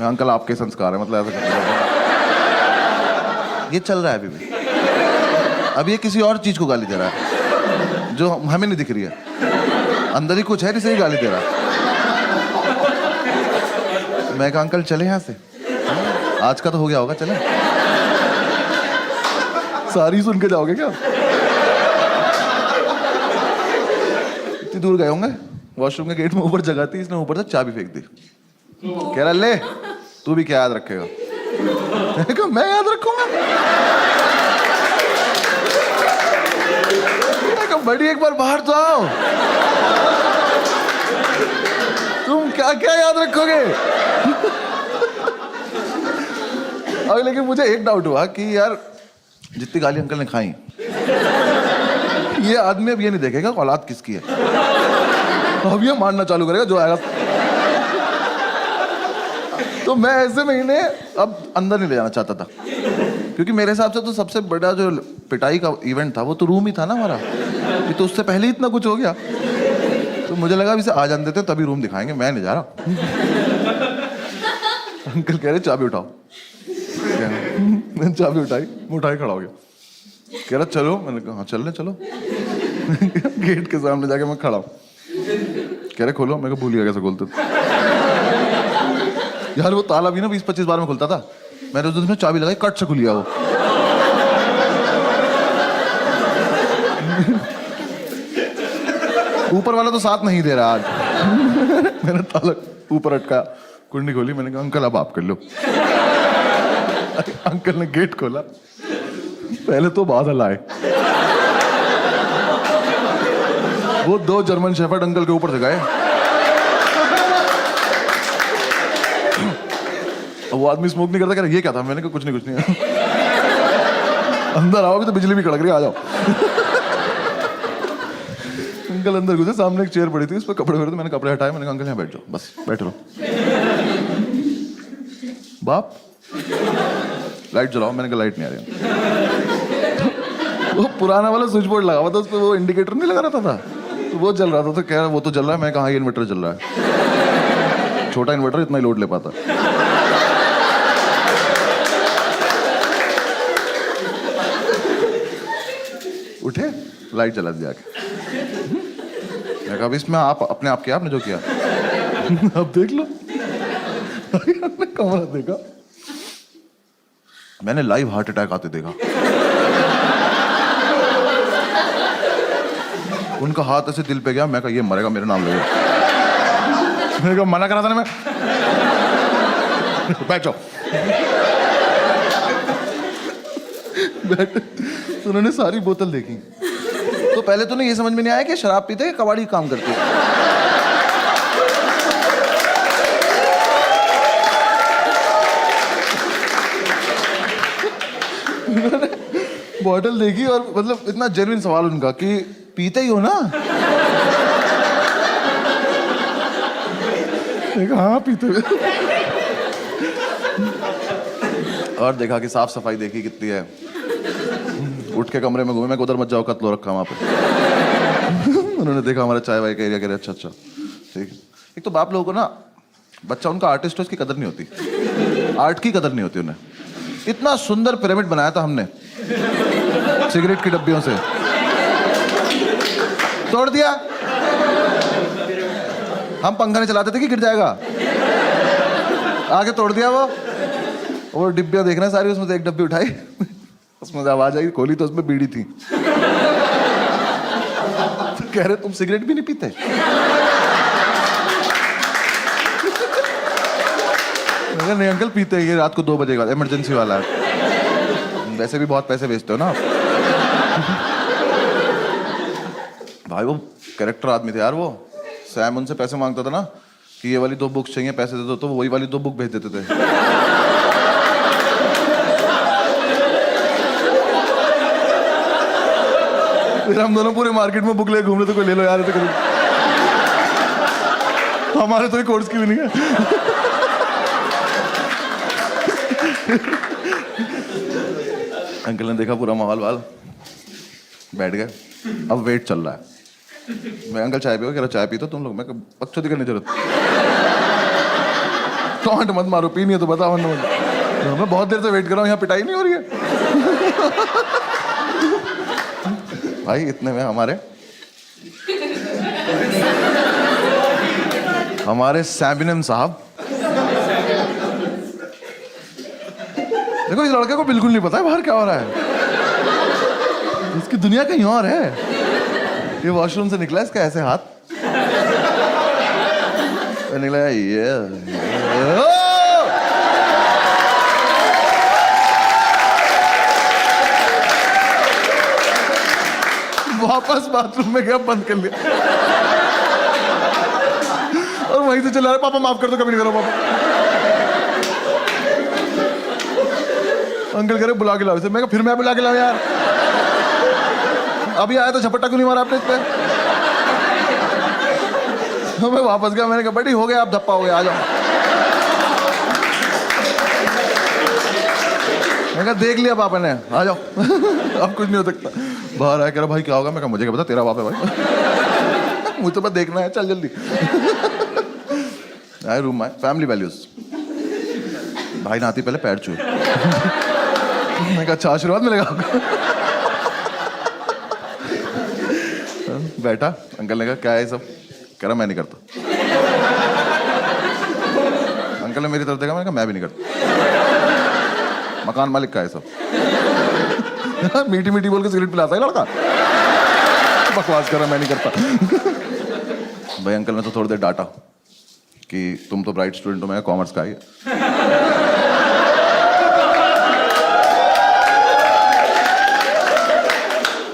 S1: अंकल आपके संस्कार है, मतलब ऐसा ये चल रहा है अभी भी। अब ये किसी और चीज को गाली दे रहा है जो हमें नहीं दिख रही है, अंदर ही कुछ है जिसे ही गाली दे रहा है। मैं कहा अंकल चले यहाँ से, आज का तो हो गया होगा, चले। सारी सुन के जाओगे क्या? इतनी दूर गए होंगे, वॉशरूम के गेट में ऊपर जगह थी, इसने ऊपर से चाबी फेंक दी। कह रहा ले तू भी क्या याद रखेगा? मैं याद रखूंगा? बड़ी एक बार बाहर तो आओ, तुम क्या क्या याद रखोगे? और लेकिन मुझे एक डाउट हुआ कि यार जितनी गाली अंकल ने खाई, ये आदमी अब ये नहीं देखेगा औलाद किसकी है, अब ये मारना चालू करेगा जो आएगा। तो मैं ऐसे महीने अब अंदर नहीं ले जाना चाहता था, क्योंकि मेरे हिसाब से तो सबसे बड़ा जो पिटाई का इवेंट था वो तो रूम ही था ना हमारा, ये तो उससे पहले ही इतना कुछ हो गया। तो मुझे लगा इसे आ जाने देते तभी रूम दिखाएंगे, मैं नहीं जा रहा। अंकल कह रहे चाबी उठाओ, मैंने चाबी उठाई, उठाई खड़ा हो गया। कह रहा चलो, मैंने कहा हाँ चल रहे चलो। गेट के सामने जाके मैं खड़ा हूँ, कह रहे खोलो, मैं भूल गया कैसे खोलते थे। यार वो ताला भी ना 20-25 बार में खुलता था, मैंने उस दिन चाबी लगाई, कट से खुल गया वो। ऊपर वाला तो साथ नहीं दे रहा आज। मैंने ताला ऊपर अटका, कुंडी खोली, मैंने कहा अंकल अब आप कर लो। अंकल ने गेट खोला, पहले तो बादल आए, वो 2 जर्मन शेफर्ड अंकल के ऊपर से गए। वो आदमी स्मोक नहीं करता, कह रहा ये क्या था? मैंने कहा कुछ नहीं अंदर आओगे तो बिजली भी कड़क रही, आ जाओ। अंकल अंदर घुसे, सामने एक चेयर पड़ी थी, उस पर कपड़े भरे थे, मैंने कपड़े हटाए, मैंने कहा अंकल यहाँ बैठ जाओ, बस बैठ रहो। बाप लाइट जलाओ, मैंने कहा लाइट नहीं आ रही। वो पुराना वाला स्विच बोर्ड लगा हुआ था, उस पर वो इंडिकेटर नहीं लगा रहता था, तो वो जल रहा था। तो कह रहा वो तो जल रहा है, मैं कहा ये इन्वर्टर जल रहा है, छोटा इन्वर्टर इतना ही लोड ले पाता। उठे, लाइट जला दी जाके। मैं कहा इसमें आप अपने आप किया, आपने जो किया। अब देख लो। कमरा देखा, मैंने लाइव हार्ट अटैक आते देखा। उनका हाथ ऐसे दिल पे गया, मैं कहा ये मरेगा, मेरे नाम लेगा। मैंने कहा मना करा था ना मैं। बैठ जाओ। बैठ। तो उन्होंने सारी बोतल देखी, तो पहले तो नहीं ये समझ में नहीं आया कि शराब पीते हैं कबाड़ी काम करते हैं। बॉटल देखी और मतलब इतना जेन्युइन सवाल उनका कि पीते ही हो ना? हाँ पीते हुए। और देखा कि साफ सफाई देखी कितनी है। उठ के कमरे में घूमे, मैं उधर मत जाओ, कत्लो रखा वहां पे। उन्होंने देखा हमारा चाय वाय का एरिया, कह रहे अच्छा अच्छा ठीक। एक तो बाप लोगों को ना, बच्चा उनका आर्टिस्ट है, उसकी कदर नहीं होती, आर्ट की कदर नहीं होती उन्हें। इतना सुंदर पिरामिड बनाया था हमने सिगरेट की डब्बियों से, तोड़ दिया। हम पंखा नहीं चलाते थे कि गिर जाएगा। आगे तोड़ दिया वो डिब्बियां देख रहे हैं सारी, उसमें से एक डब्बी उठाई, उसमें से आवाज आई, खोली तो उसमें बीड़ी थी। तो कह रहे तुम सिगरेट भी नहीं पीते? नहीं अंकल पीते हैं, ये रात को 2 बजे का इमरजेंसी वाला है। वैसे भी बहुत पैसे बेचते हो ना भाई। वो कैरेक्टर आदमी थे यार वो। सैम उनसे पैसे मांगता था ना कि ये वाली 2 बुक्स चाहिए, पैसे दे दो, तो वही वाली 2 बुक भेज देते थे। फिर हम दोनों पूरे मार्केट में बुक ले घूम रहे थे, कोई ले लो यार, तो हमारे तो ही कोर्स की भी नहीं है। अंकल ने देखा पूरा माहौल वाल, बैठ गए। अब वेट चल रहा है। मैं अंकल चाय पियो, कह रहा चाय पी तो तुम लोग। मैं बकचोदी करने की जरूरत, टॉन्ट मत मारो, पी नहीं है तो बताओ। मैं बहुत देर से वेट कर रहा हूँ, यहाँ पिटाई नहीं हो रही है। भाई इतने में हमारे सैबिनम साहब, देखो इस लड़के को बिल्कुल नहीं पता है बाहर क्या हो रहा है, इसकी दुनिया कहीं और है। ये वॉशरूम से निकला, इसका ऐसे हाथ निकला, ये वापस बाथरूम में गया, बंद कर लिया और वहीं से चला रहा, पापा माफ कर दो, कभी नहीं करो पापा। अंकल कह रहे बुला के लाओ इसे। मैं फिर मैं बुला के लाऊं यार, अभी आया तो झपट्टा क्यों नहीं मारा आपने इस पे? तो मैं वापस गया, मैंने कहा बेटी हो गया, आप धप्पा हो गया, आ जाओ। मैं कहा देख लिया पापा ने, आ जाओ। अब कुछ नहीं हो सकता। बाहर आया, कह रहा भाई क्या होगा? मैं कहा मुझे क्या पता, तेरा बाप है भाई। मुझे तो बस देखना है, चल जल्दी। आए रूम में, फैमिली वैल्यूज। भाई नहाती पहले पैर छुए। मैं कहा अच्छा आशीर्वाद मिलेगा आपको। बैठा, अंकल ने कहा क्या है सब? कह रहा मैं नहीं करता। अंकल ने मेरी तरफ देखा, मैंने कहा मैं भी नहीं करता। मकान मालिक का है सब। मीठी मीठी बोल के सिगरेट पिलाता है लड़का, बकवास कर रहा मैं नहीं करता। भाई अंकल ने तो थोड़ी देर डांटा कि तुम तो ब्राइट स्टूडेंट हो, मैं कॉमर्स का ही।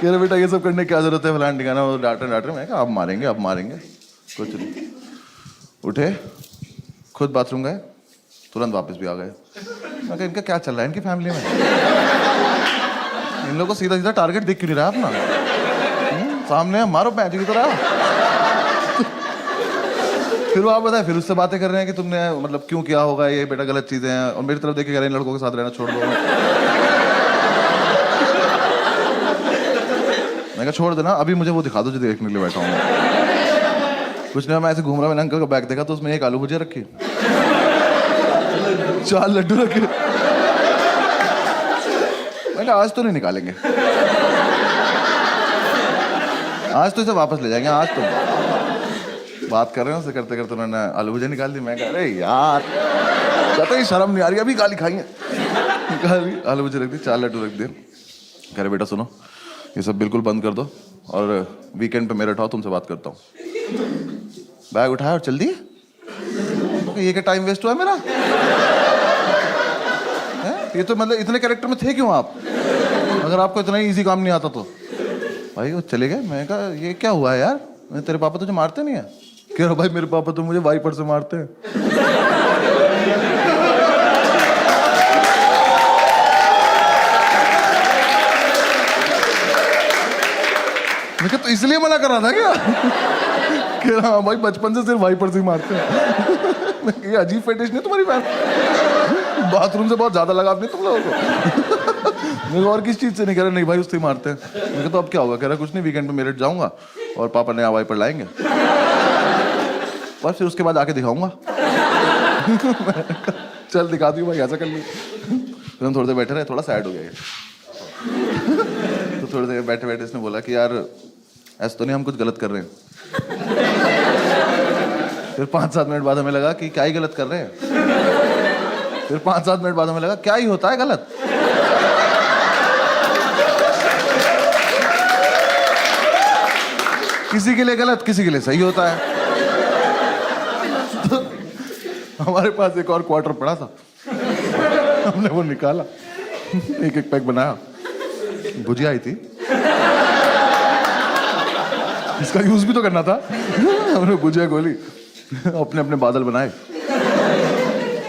S1: कह रहे बेटा ये सब करने की क्या जरूरत है, फलान ठिकाना। वो डांटे। मैं कहा अब मारेंगे, अब मारेंगे, कुछ नहीं। उठे, खुद बाथरूम गए, तुरंत वापस भी आ गए। मैं कहा इनका क्या चल रहा है इनकी फैमिली में? इन लोगों को सीधा सीधा टारगेट दिख क्यों नहीं रहा अपना? सामने मारो पैंच की तरह। फिर वो आप बताए, फिर उससे बातें कर रहे हैं कि तुमने मतलब क्यों किया होगा ये, बेटा गलत चीजें हैं। और मेरी तरफ देख के कह रहे हैं लड़कों के साथ रहना छोड़ दो। मैं कहा छोड़ देना, अभी मुझे वो दिखा दो जो देखने के लिए बैठा हूँ। कुछ नहीं, मैं ऐसे घूम रहा, मैंने अंकल का बैग देखा तो उसमें 1 आलू भुजिया रखी, 4 लड्डू रखे। मैंने कहा आज तो नहीं निकालेंगे, आज तो इसे वापस ले जाएंगे। आज तो बात कर रहे हैं उससे, करते करते उन्होंने आलू भुजिया निकाल दी। मैं कह अरे यार कहते ही शर्म नहीं आ रही, अभी गाली खाएंगे। निकाली, आलू भुजिया रख दी, 4 लड्डू रख दिए। कह रहे बेटा सुनो, ये सब बिल्कुल बंद कर दो और वीकेंड पे मेरे उठाओ, तुमसे बात करता हूँ। बैग उठाया और चल दिए। ये क्या टाइम वेस्ट हुआ है मेरा? ये तो मतलब इतने कैरेक्टर में थे क्यों आप? अगर आपको इतना ही इजी काम नहीं आता तो। भाई वो चले गए। मैं कहा ये क्या हुआ है यार, तेरे पापा तुझे मारते नहीं है? कह रहा भाई मेरे पापा तो मुझे वाइपर से मारते हैं। मैं कहा तो इसलिए मना कर रहा था क्या? कह रहा भाई बचपन से सिर्फ वाइपर से ही मारते हैं। ये अजीब फेटिश नहीं तुम्हारी बहन? बाथरूम से बहुत ज्यादा लगाव नहीं तुम लोगों को? मैं और किस चीज से नहीं? कह रहा नहीं भाई उससे ही मारते हैं। मैं कहा तो अब क्या होगा? कह रहा कुछ नहीं, वीकेंड पे मेरठ जाऊंगा और पापा नया वाइपर लाएंगे, बस फिर उसके बाद आके दिखाऊंगा। चल दिखा दी भाई, ऐसा कर ली। फिर हम थोड़ी देर बैठे रहे, थोड़ा सैड हो गया ये। तो थोड़ी देर बैठे बैठे इसने बोला कि यार ऐसा तो नहीं हम कुछ गलत कर रहे हैं? फिर 5-7 मिनट बाद हमें लगा कि क्या ही गलत कर रहे हैं। फिर 5-7 मिनट बाद हमें लगा क्या ही होता है गलत। किसी के लिए गलत, किसी के लिए सही होता है। तो हमारे पास एक और क्वार्टर पड़ा था, हमने वो निकाला, एक एक पैक बनाया, भुजिया आई थी, इसका यूज भी तो करना था। हमने भुजिया गोली, अपने अपने बादल बनाए।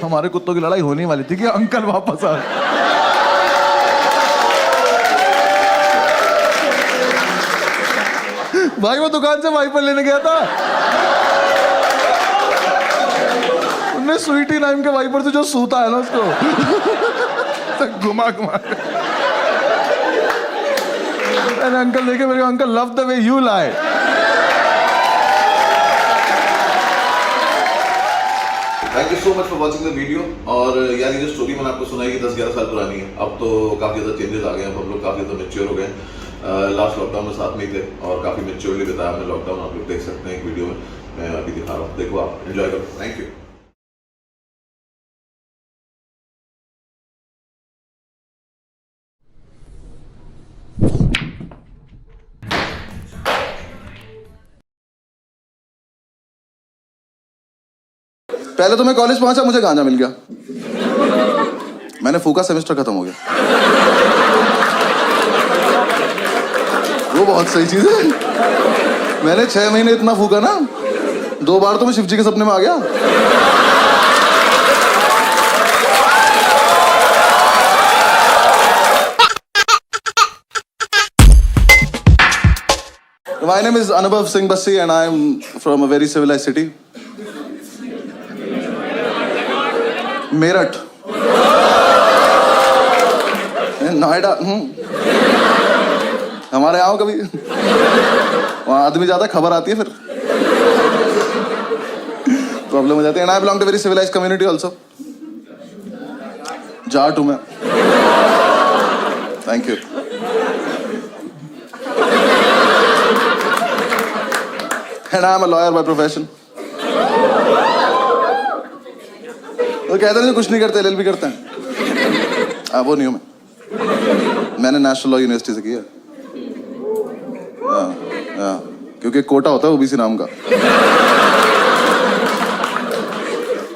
S1: हमारे कुत्तों की लड़ाई होने वाली थी कि अंकल वापस आ। भाई वो दुकान से वाइपर लेने गया था, उनने स्वीटी नाम के वाइपर से जो सूता है ना उसको तो घुमा घुमा। अंकल देखे मेरे, uncle love the way you lie. Thank you so much for watching the video. और यार ये जो स्टोरी मैंने आपको सुनाई 10-11 साल पुरानी है, अब तो काफी ज्यादा चेंजेस आ गए हैं, हम लोग काफी ज्यादा मैच्योर हो गए। लास्ट लॉकडाउन में साथ में ही थे और काफी मैच्योरली बिताया हमने लॉकडाउन। आप लोग देख सकते हैं एक वीडियो में, मैं अभी दिखा रहा हूँ, देखो आप एंजॉय करो। Thank you. पहले तो मैं कॉलेज पहुंचा, मुझे गांजा मिल गया, मैंने फूका, सेमेस्टर खत्म हो गया। वो बहुत सही चीज है। मैंने 6 महीने इतना फूका ना, 2 बार तो मैं शिव जी के सपने में आ गया। My name is Anubhav Singh Bassi and I am from a very civilized city. Meerut, Noida. हमारे आओ कभी, वहाँ आदमी ज्यादा, खबर आती है फिर प्रॉब्लम हो जाती है। And I belong to very civilized community also. Jat हूँ मैं। Thank you. And I am a lawyer by profession. तो कहते हैं कुछ नहीं करते, LLB करते हैं। वो नहीं हूँ मैंने नेशनल लॉ यूनिवर्सिटी से किया। क्योंकि कोटा होता है ओबीसी नाम का,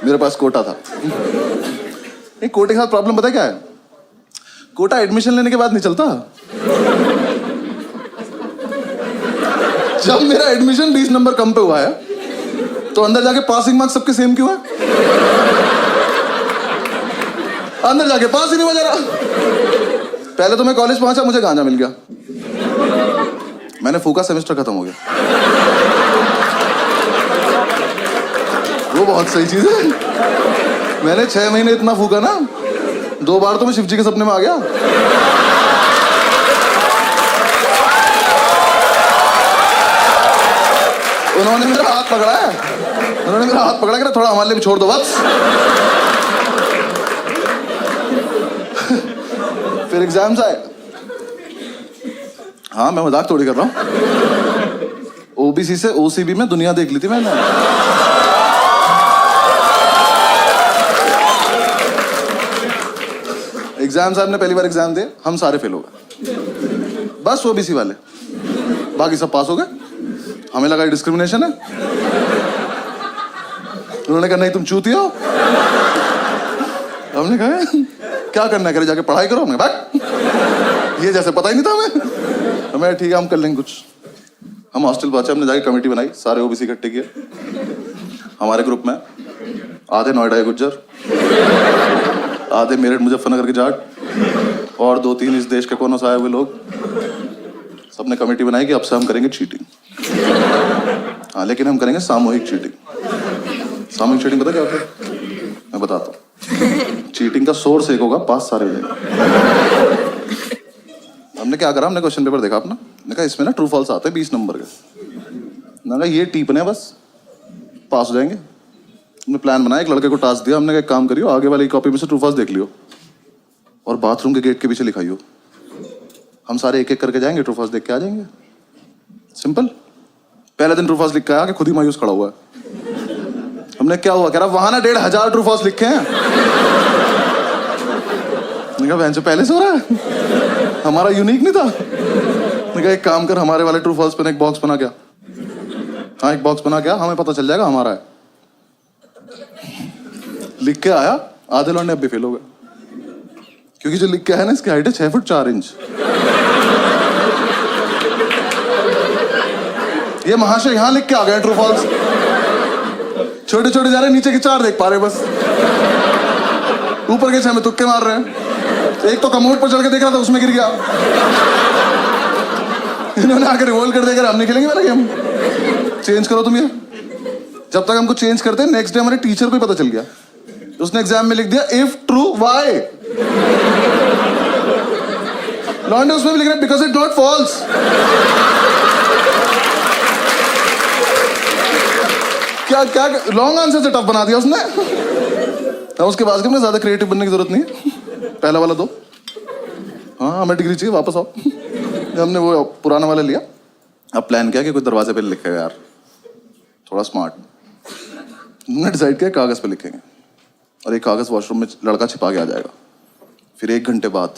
S1: मेरे पास कोटा था। नहीं, कोटे के साथ प्रॉब्लम पता क्या है, कोटा एडमिशन लेने के बाद नहीं चलता। जब मेरा एडमिशन 20 नंबर कम पे हुआ है तो अंदर जाके पासिंग मार्क्स सबके सेम क्यों है? अंदर जाके पास ही नहीं हो जा रहा। पहले तो मैं कॉलेज पहुंचा, मुझे गांजा मिल गया, मैंने फूका, सेमेस्टर खत्म हो गया। वो बहुत सही चीज है। मैंने 6 महीने इतना फूका ना, 2 बार तो मैं शिव जी के सपने में आ गया। उन्होंने मेरा हाथ पकड़ा है, उन्होंने मेरा हाथ पकड़ा कि थोड़ा हमारे लिए भी छोड़ दो बस। फिर एग्जाम्स आए। हाँ, मैं मजाक थोड़ी कर रहा हूँ। ओबीसी से ओसीबी में दुनिया देख ली थी मैंने। एग्जाम साहब ने पहली बार एग्जाम दिए, हम सारे फेल हो गए, बस ओबीसी वाले, बाकी सब पास हो गए। हमें लगा डिस्क्रिमिनेशन है। उन्होंने कहा नहीं तुम चूतिया हो। हमने कहा क्या करना करे, जाके पढ़ाई करो। हमने कहा ये जैसे पता ही नहीं था हमें। ठीक है हम कर लेंगे कुछ। हम हॉस्टल पहुंचे, हमने जाके कमेटी बनाई, सारे ओबीसी इकट्ठे किए। हमारे ग्रुप में आधे नोएडा गुज्जर, आधे मेरठ मुजफ्फरनगर के जाट और 2-3 इस देश के कोनों से आए हुए लोग। सबने कमेटी बनाई कि अब से हम करेंगे चीटिंग। हाँ, लेकिन हम करेंगे सामूहिक चीटिंग। सामूहिक चीटिंग पता क्या होता है? मैं बताता हूँ। चीटिंग का सोर्स एक होगा, पास सारे हो जाएंगे। हमने क्या करा, हमने क्वेश्चन पेपर देखा अपना, मैंने कहा इसमें ना ट्रू फॉल्स आते हैं 20 नंबर के। मैंने कहा ये टीपने बस, पास हो जाएंगे। हमने प्लान बनाया, एक लड़के को टास्क दिया, हमने कहा एक काम करियो, आगे वाली कॉपी में से ट्रू फॉल्स देख लियो और बाथरूम के गेट के पीछे लिखाइयो। हम सारे एक एक करके जाएंगे, ट्रू फॉल्स देख के आ जाएंगे। सिंपल। पहले दिन ट्रू फॉल्स लिख के आया कि खुद ही मायूस खड़ा हुआ है। हमने क्या हुआ, कह रहा वहां ना 1500 ट्रू फॉल्स लिखे हैं। मैंने कहा बहन पहले से हो रहा है, हमारा यूनिक नहीं था। मैंने कहा एक काम कर, हमारे वाले ट्रू फॉल्स पे एक बॉक्स बना गया। हाँ एक बॉक्स बना गया, हमें पता चल जाएगा हमारा है। लिख के आया, आधे लौंडे अब भी फेल हो गए, क्योंकि जो लिख के आया ना इसकी हाइट है 6 फुट 4 इंच। ये महाशय यहां लिख के आ गए ट्रू फॉल्स, छोटे छोटे जा रहे, नीचे के 4 देख पा रहे बस, ऊपर के 6 में तुक्के मार रहे हैं। एक तो कमोड पर चढ़ के देख रहा था, उसमें गिर गया। इन्होंने आकर रिवोल्व कर देकर हम नहीं खेलेंगे मेरा गेम, चेंज करो तुम ये। जब तक हमको चेंज करते, नेक्स्ट डे हमारे टीचर को ही पता चल गया, उसने एग्जाम में लिख दिया इफ ट्रू वाई। लॉन्डे उसमें भी लिख रहा है बिकॉज इट नॉट फॉल्स। क्या क्या लॉन्ग आंसर से टफ बना दिया उसने। तो उसके बाद में ज्यादा क्रिएटिव बनने की जरूरत नहीं है, पहला वाला दो। हाँ हमें डिग्री चाहिए, वापस आओ। हमने वो पुराना वाला लिया, अब प्लान किया कि कोई दरवाजे पे लिखेगा यार, थोड़ा स्मार्ट। हमने डिसाइड किया कागज पे लिखेंगे, और एक कागज वॉशरूम में लड़का छिपा के आ जाएगा। फिर 1 घंटे बाद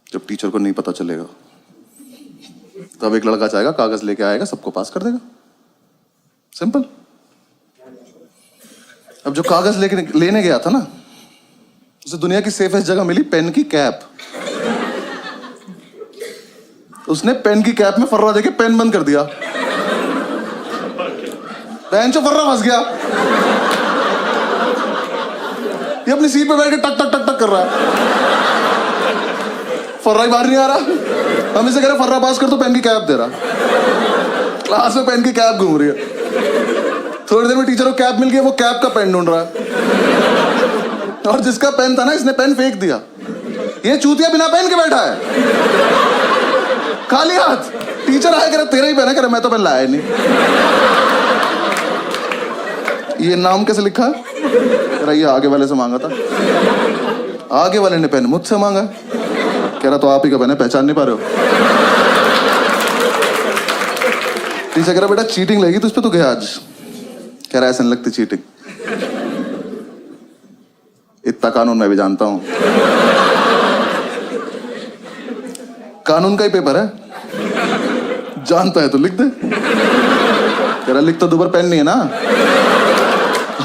S1: जब टीचर को नहीं पता चलेगा, तब एक लड़का जाएगा, कागज लेके आएगा, सबको पास कर देगा। सिंपल। अब जो कागज लेने गया था ना, उसे दुनिया की सेफेस्ट जगह मिली, पेन की कैप। उसने पेन की कैप में फर्रा देके पेन बंद कर दिया, पेन से फर्रा फंस गया। ये अपनी सीट पे बैठ के टक टक टक टक कर रहा है, फर्रा ही बाहर नहीं आ रहा। हम इसे कह रहे फर्रा पास कर, तो पेन की कैप दे रहा। क्लास में पेन की कैप घूम रही है। थोड़ी देर में टीचर को कैप मिल गई, वो कैप का पेन ढूंढ रहा है, और जिसका पेन था ना, इसने पेन फेंक दिया। ये चूतिया बिना पेन के बैठा है, खाली हाथ। टीचर आया, कह रहा तेरा ही पेन है, कह रहा मैं तो पेन लाया नहीं। ये नाम कैसे लिखा है, कह रहा ये आगे वाले से मांगा था। आगे वाले ने पेन मुझसे मांगा, कह रहा तो आप ही का पेन है, पहचान नहीं पा रहे हो। टीचर कह रहा बेटा चीटिंग लगी तुझ पे, तो गया आज। कह रहा ऐसा नहीं लगती चीटिंग, इतना कानून मैं भी जानता हूं। कानून का ही पेपर है, जानता है तो लिख दे। कह रहा लिख तो दूबर पेन नहीं है ना।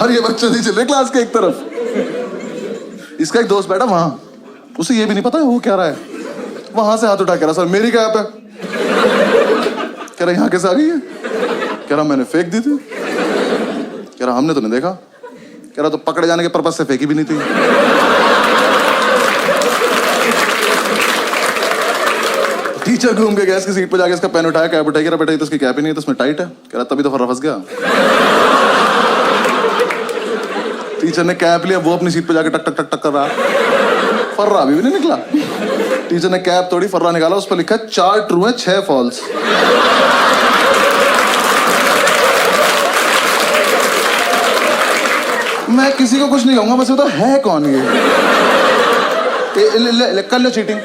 S1: और ये बच्चे नहीं चल रहे क्लास के एक तरफ। इसका एक दोस्त बैठा वहां, उसे ये भी नहीं पता है वो क्या रहा है। वहां से हाथ उठा, कह रहा सर मेरी कैप है। कह रहा यहां कैसे आ गई है, कह रहा मैंने फेंक दी थी। कह रहा हमने तो नहीं देखा। कह रहा तो पकड़े जाने के पर्पज से फेंकी भी नहीं थी। टीचर घूम के गया इसकी सीट पे जाके, इसका पेन उठाया, कैप उठाई, कह रहा बेटा ये तो इसकी कैप ही नहीं है, तो इसमें टाइट है। कह रहा तभी तो फर्रा फंस गया। टीचर ने कैप लिया, वो अपनी सीट पे जाके टक टक टक टक कर रहा, फर्रा अभी भी नहीं निकला। टीचर ने कैप तोड़ी, फर्रा निकाला, उस पर लिखा 4 ट्रू है 6 फॉल्स। मैं किसी को कुछ नहीं कहूंगा, बस तो है कौन ये। कर लो चीटिंग।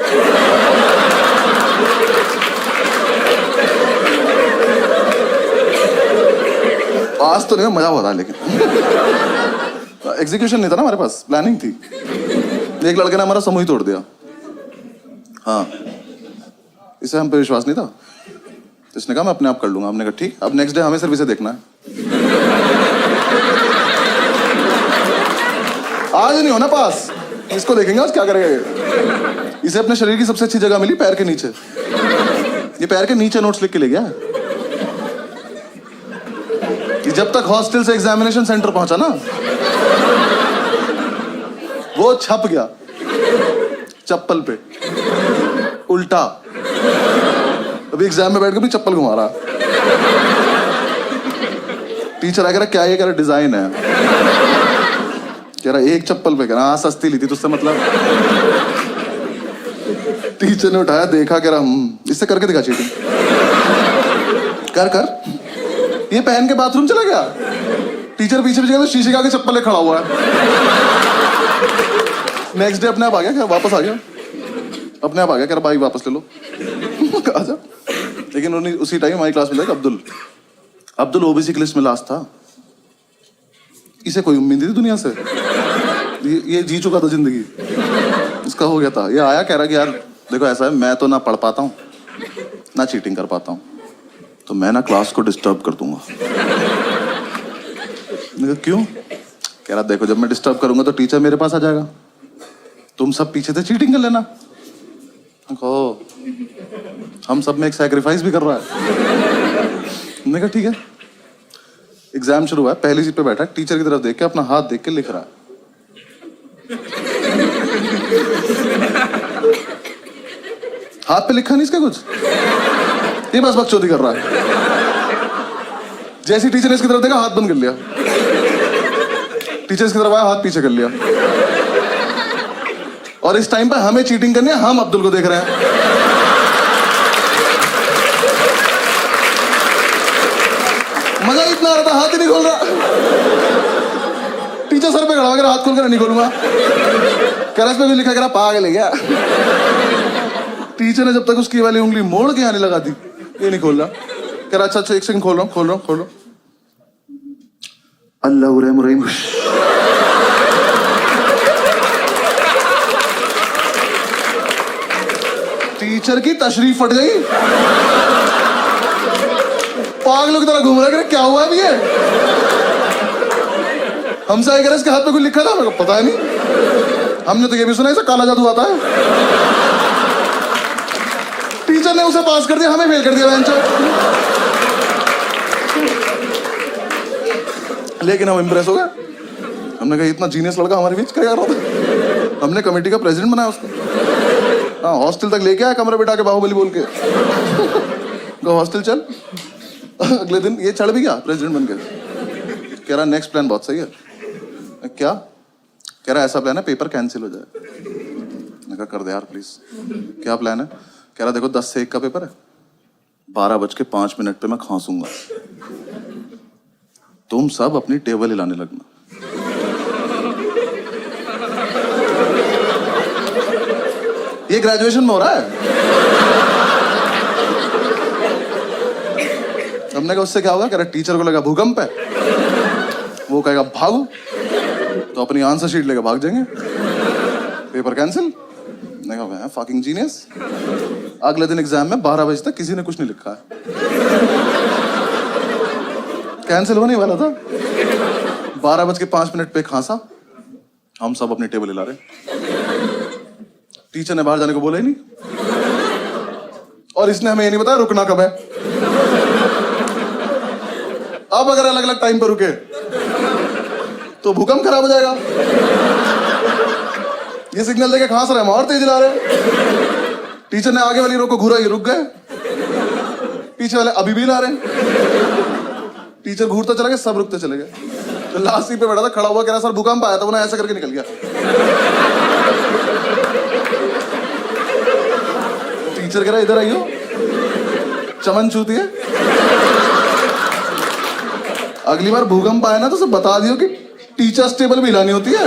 S1: पास तो नहीं, मजा हुआ था, लेकिन एग्जीक्यूशन नहीं था ना हमारे पास, प्लानिंग थी। एक लड़के ने हमारा समूह ही तोड़ दिया। हाँ, इसे हम पे विश्वास नहीं था, तो इसने कहा मैं अपने आप कर लूंगा। हमने कहा ठीक। अब नेक्स्ट डे हमें सिर्फ इसे देखना है। आज नहीं होना पास, इसको देखेंगे आज क्या करेगा ये। इसे अपने शरीर की सबसे अच्छी जगह मिली, पैर के नीचे। ये पैर के नीचे नोट्स लिख के ले गया। कि जब तक हॉस्टल से एग्जामिनेशन सेंटर पहुंचा ना, वो छप गया चप्पल पे उल्टा। अभी एग्जाम में बैठ के भी चप्पल घुमा रहा। टीचर आ कह रहा क्या ये, कह रहा डिजाइन है। कह रहा एक चप्पल पे, कह रहा हाँ सस्ती ली थी तुझसे मतलब। टीचर ने उठाया, देखा, कह रहा इससे करके दिखा चीटिंग। कर कर। ये पहन के बाथरूम चला गया। टीचर पीछे पीछे तो शीशे के आगे चप्पल ले खड़ा हुआ है। नेक्स्ट डे अपने आप आ गया, क्या वापस आ गया, अपने आप आ गया, कह रहा भाई वापस ले लो। आजा। लेकिन उसी टाइम हमारी क्लास में था अब्दुल ओबीसी की लिस्ट में लास्ट था। इसे कोई उम्मीद नहीं थी दुनिया से। ये जी चुका था जिंदगी, इसका हो गया था। ये आया कह रहा कि यार देखो ऐसा है, मैं तो ना पढ़ पाता हूँ ना चीटिंग कर पाता हूँ, तो मैं ना क्लास को डिस्टर्ब कर दूंगा। मैंने कहा क्यों? कह रहा देखो जब मैं डिस्टर्ब करूंगा तो टीचर मेरे पास आ जाएगा, तुम सब पीछे से चीटिंग कर लेना। ओ, हम सब में एक सैक्रिफाइस भी कर रहा है। मैंने कहा ठीक है। एग्जाम शुरू हुआ, पहली सीट पे बैठा, टीचर की तरफ देख के अपना हाथ देख के लिख रहा है। हाथ पे लिखा नहीं इसका कुछ, ये बस बकचोदी कर रहा है। जैसे टीचर ने इसकी तरफ देखा, हाथ बंद कर लिया। टीचर इसकी तरफ आया, हाथ पीछे कर लिया। और इस टाइम पे हमें चीटिंग करनी है, हम अब्दुल को देख रहे हैं। मजा इतना आ रहा था, हाथ ही नहीं खोल रहा। टीचर सर पे खड़ा हो, हाथ खोल कर नहीं खोलूंगा। कह रहा इस पे भी लिखा, कह रहा पागल है क्या? टीचर ने जब तक उसकी वाली उंगली मोड़ के आने लगा दी, ये नहीं खोल रहा। कह रहा अच्छा एक सेकंड, खोल रहा हूं। अल्लाह रहीम। टीचर की तशरीफ फट गई। पागलों की तरह घूम रहा है, क्या हुआ है ये? हमसे आए, इसके हाथ पे कुछ लिखा था? मेरे को पता नहीं, हमने तो ये भी सुना इसे काला जादू आता है। टीचर ने उसे पास कर दिया, हमें फेल कर दिया बेंचो। लेकिन हम इंप्रेस हो गए। हमने कहा इतना जीनियस लड़का हमारे बीच क्या कर रहा था। हमने कमेटी का प्रेसिडेंट बनाया उसको। हाँ, हॉस्टल तक लेके आया, कमरे बिठा के बाहुबली बोल के। हॉस्टल चल। अगले दिन ये चढ़ भी गया प्रेसिडेंट बन के। कह रहा नेक्स्ट प्लान बहुत सही है। क्या? कह रहा ऐसा प्लान है पेपर कैंसिल हो जाए। मैंने कहा कर दे यार प्लीज। क्या प्लान है? कह रहा देखो 10 से 1 का पेपर है, 12:05 पे मैं खांसूंगा, तुम सब अपनी टेबल हिलाने लगना। ये ग्रेजुएशन में हो रहा है। हमने कहा उससे क्या होगा? कह रहा टीचर को लगा भूकंप है, वो कहेगा भागो, तो अपनी आंसर शीट लेकर भाग जाएंगे, पेपर कैंसिल। मैंने कहा फकिंग जीनियस। अगले दिन एग्जाम में 12 बजे तक किसी ने कुछ नहीं लिखा है। कैंसिल होने वाला था, 12:05 पे खांसा। हम सब अपनी टेबल हिला रहे। टीचर ने बाहर जाने को बोला ही नहीं, और इसने हमें ये नहीं बताया रुकना कब है। अब अगर अलग अलग टाइम पर रुके तो भूकंप खराब हो जाएगा। ये सिग्नल देके खांस रहे, हम और तेज ला रहे। टीचर ने आगे वाली रो को घूरा, ये रुक गए। पीछे वाले अभी भी ला रहे। टीचर घूरता चला गया, सब रुकते चले गए। तो लास्ट सीट पे बैठा था, खड़ा हुआ, कह रहा सर भूकंप आया था, वो ऐसा करके निकल गया। टीचर कह रहा इधर आइयो, चमन चूती है। अगली बार भूकंप आए ना तो सब बता दियो कि टीचर्स टेबल भी हिलानी होती है।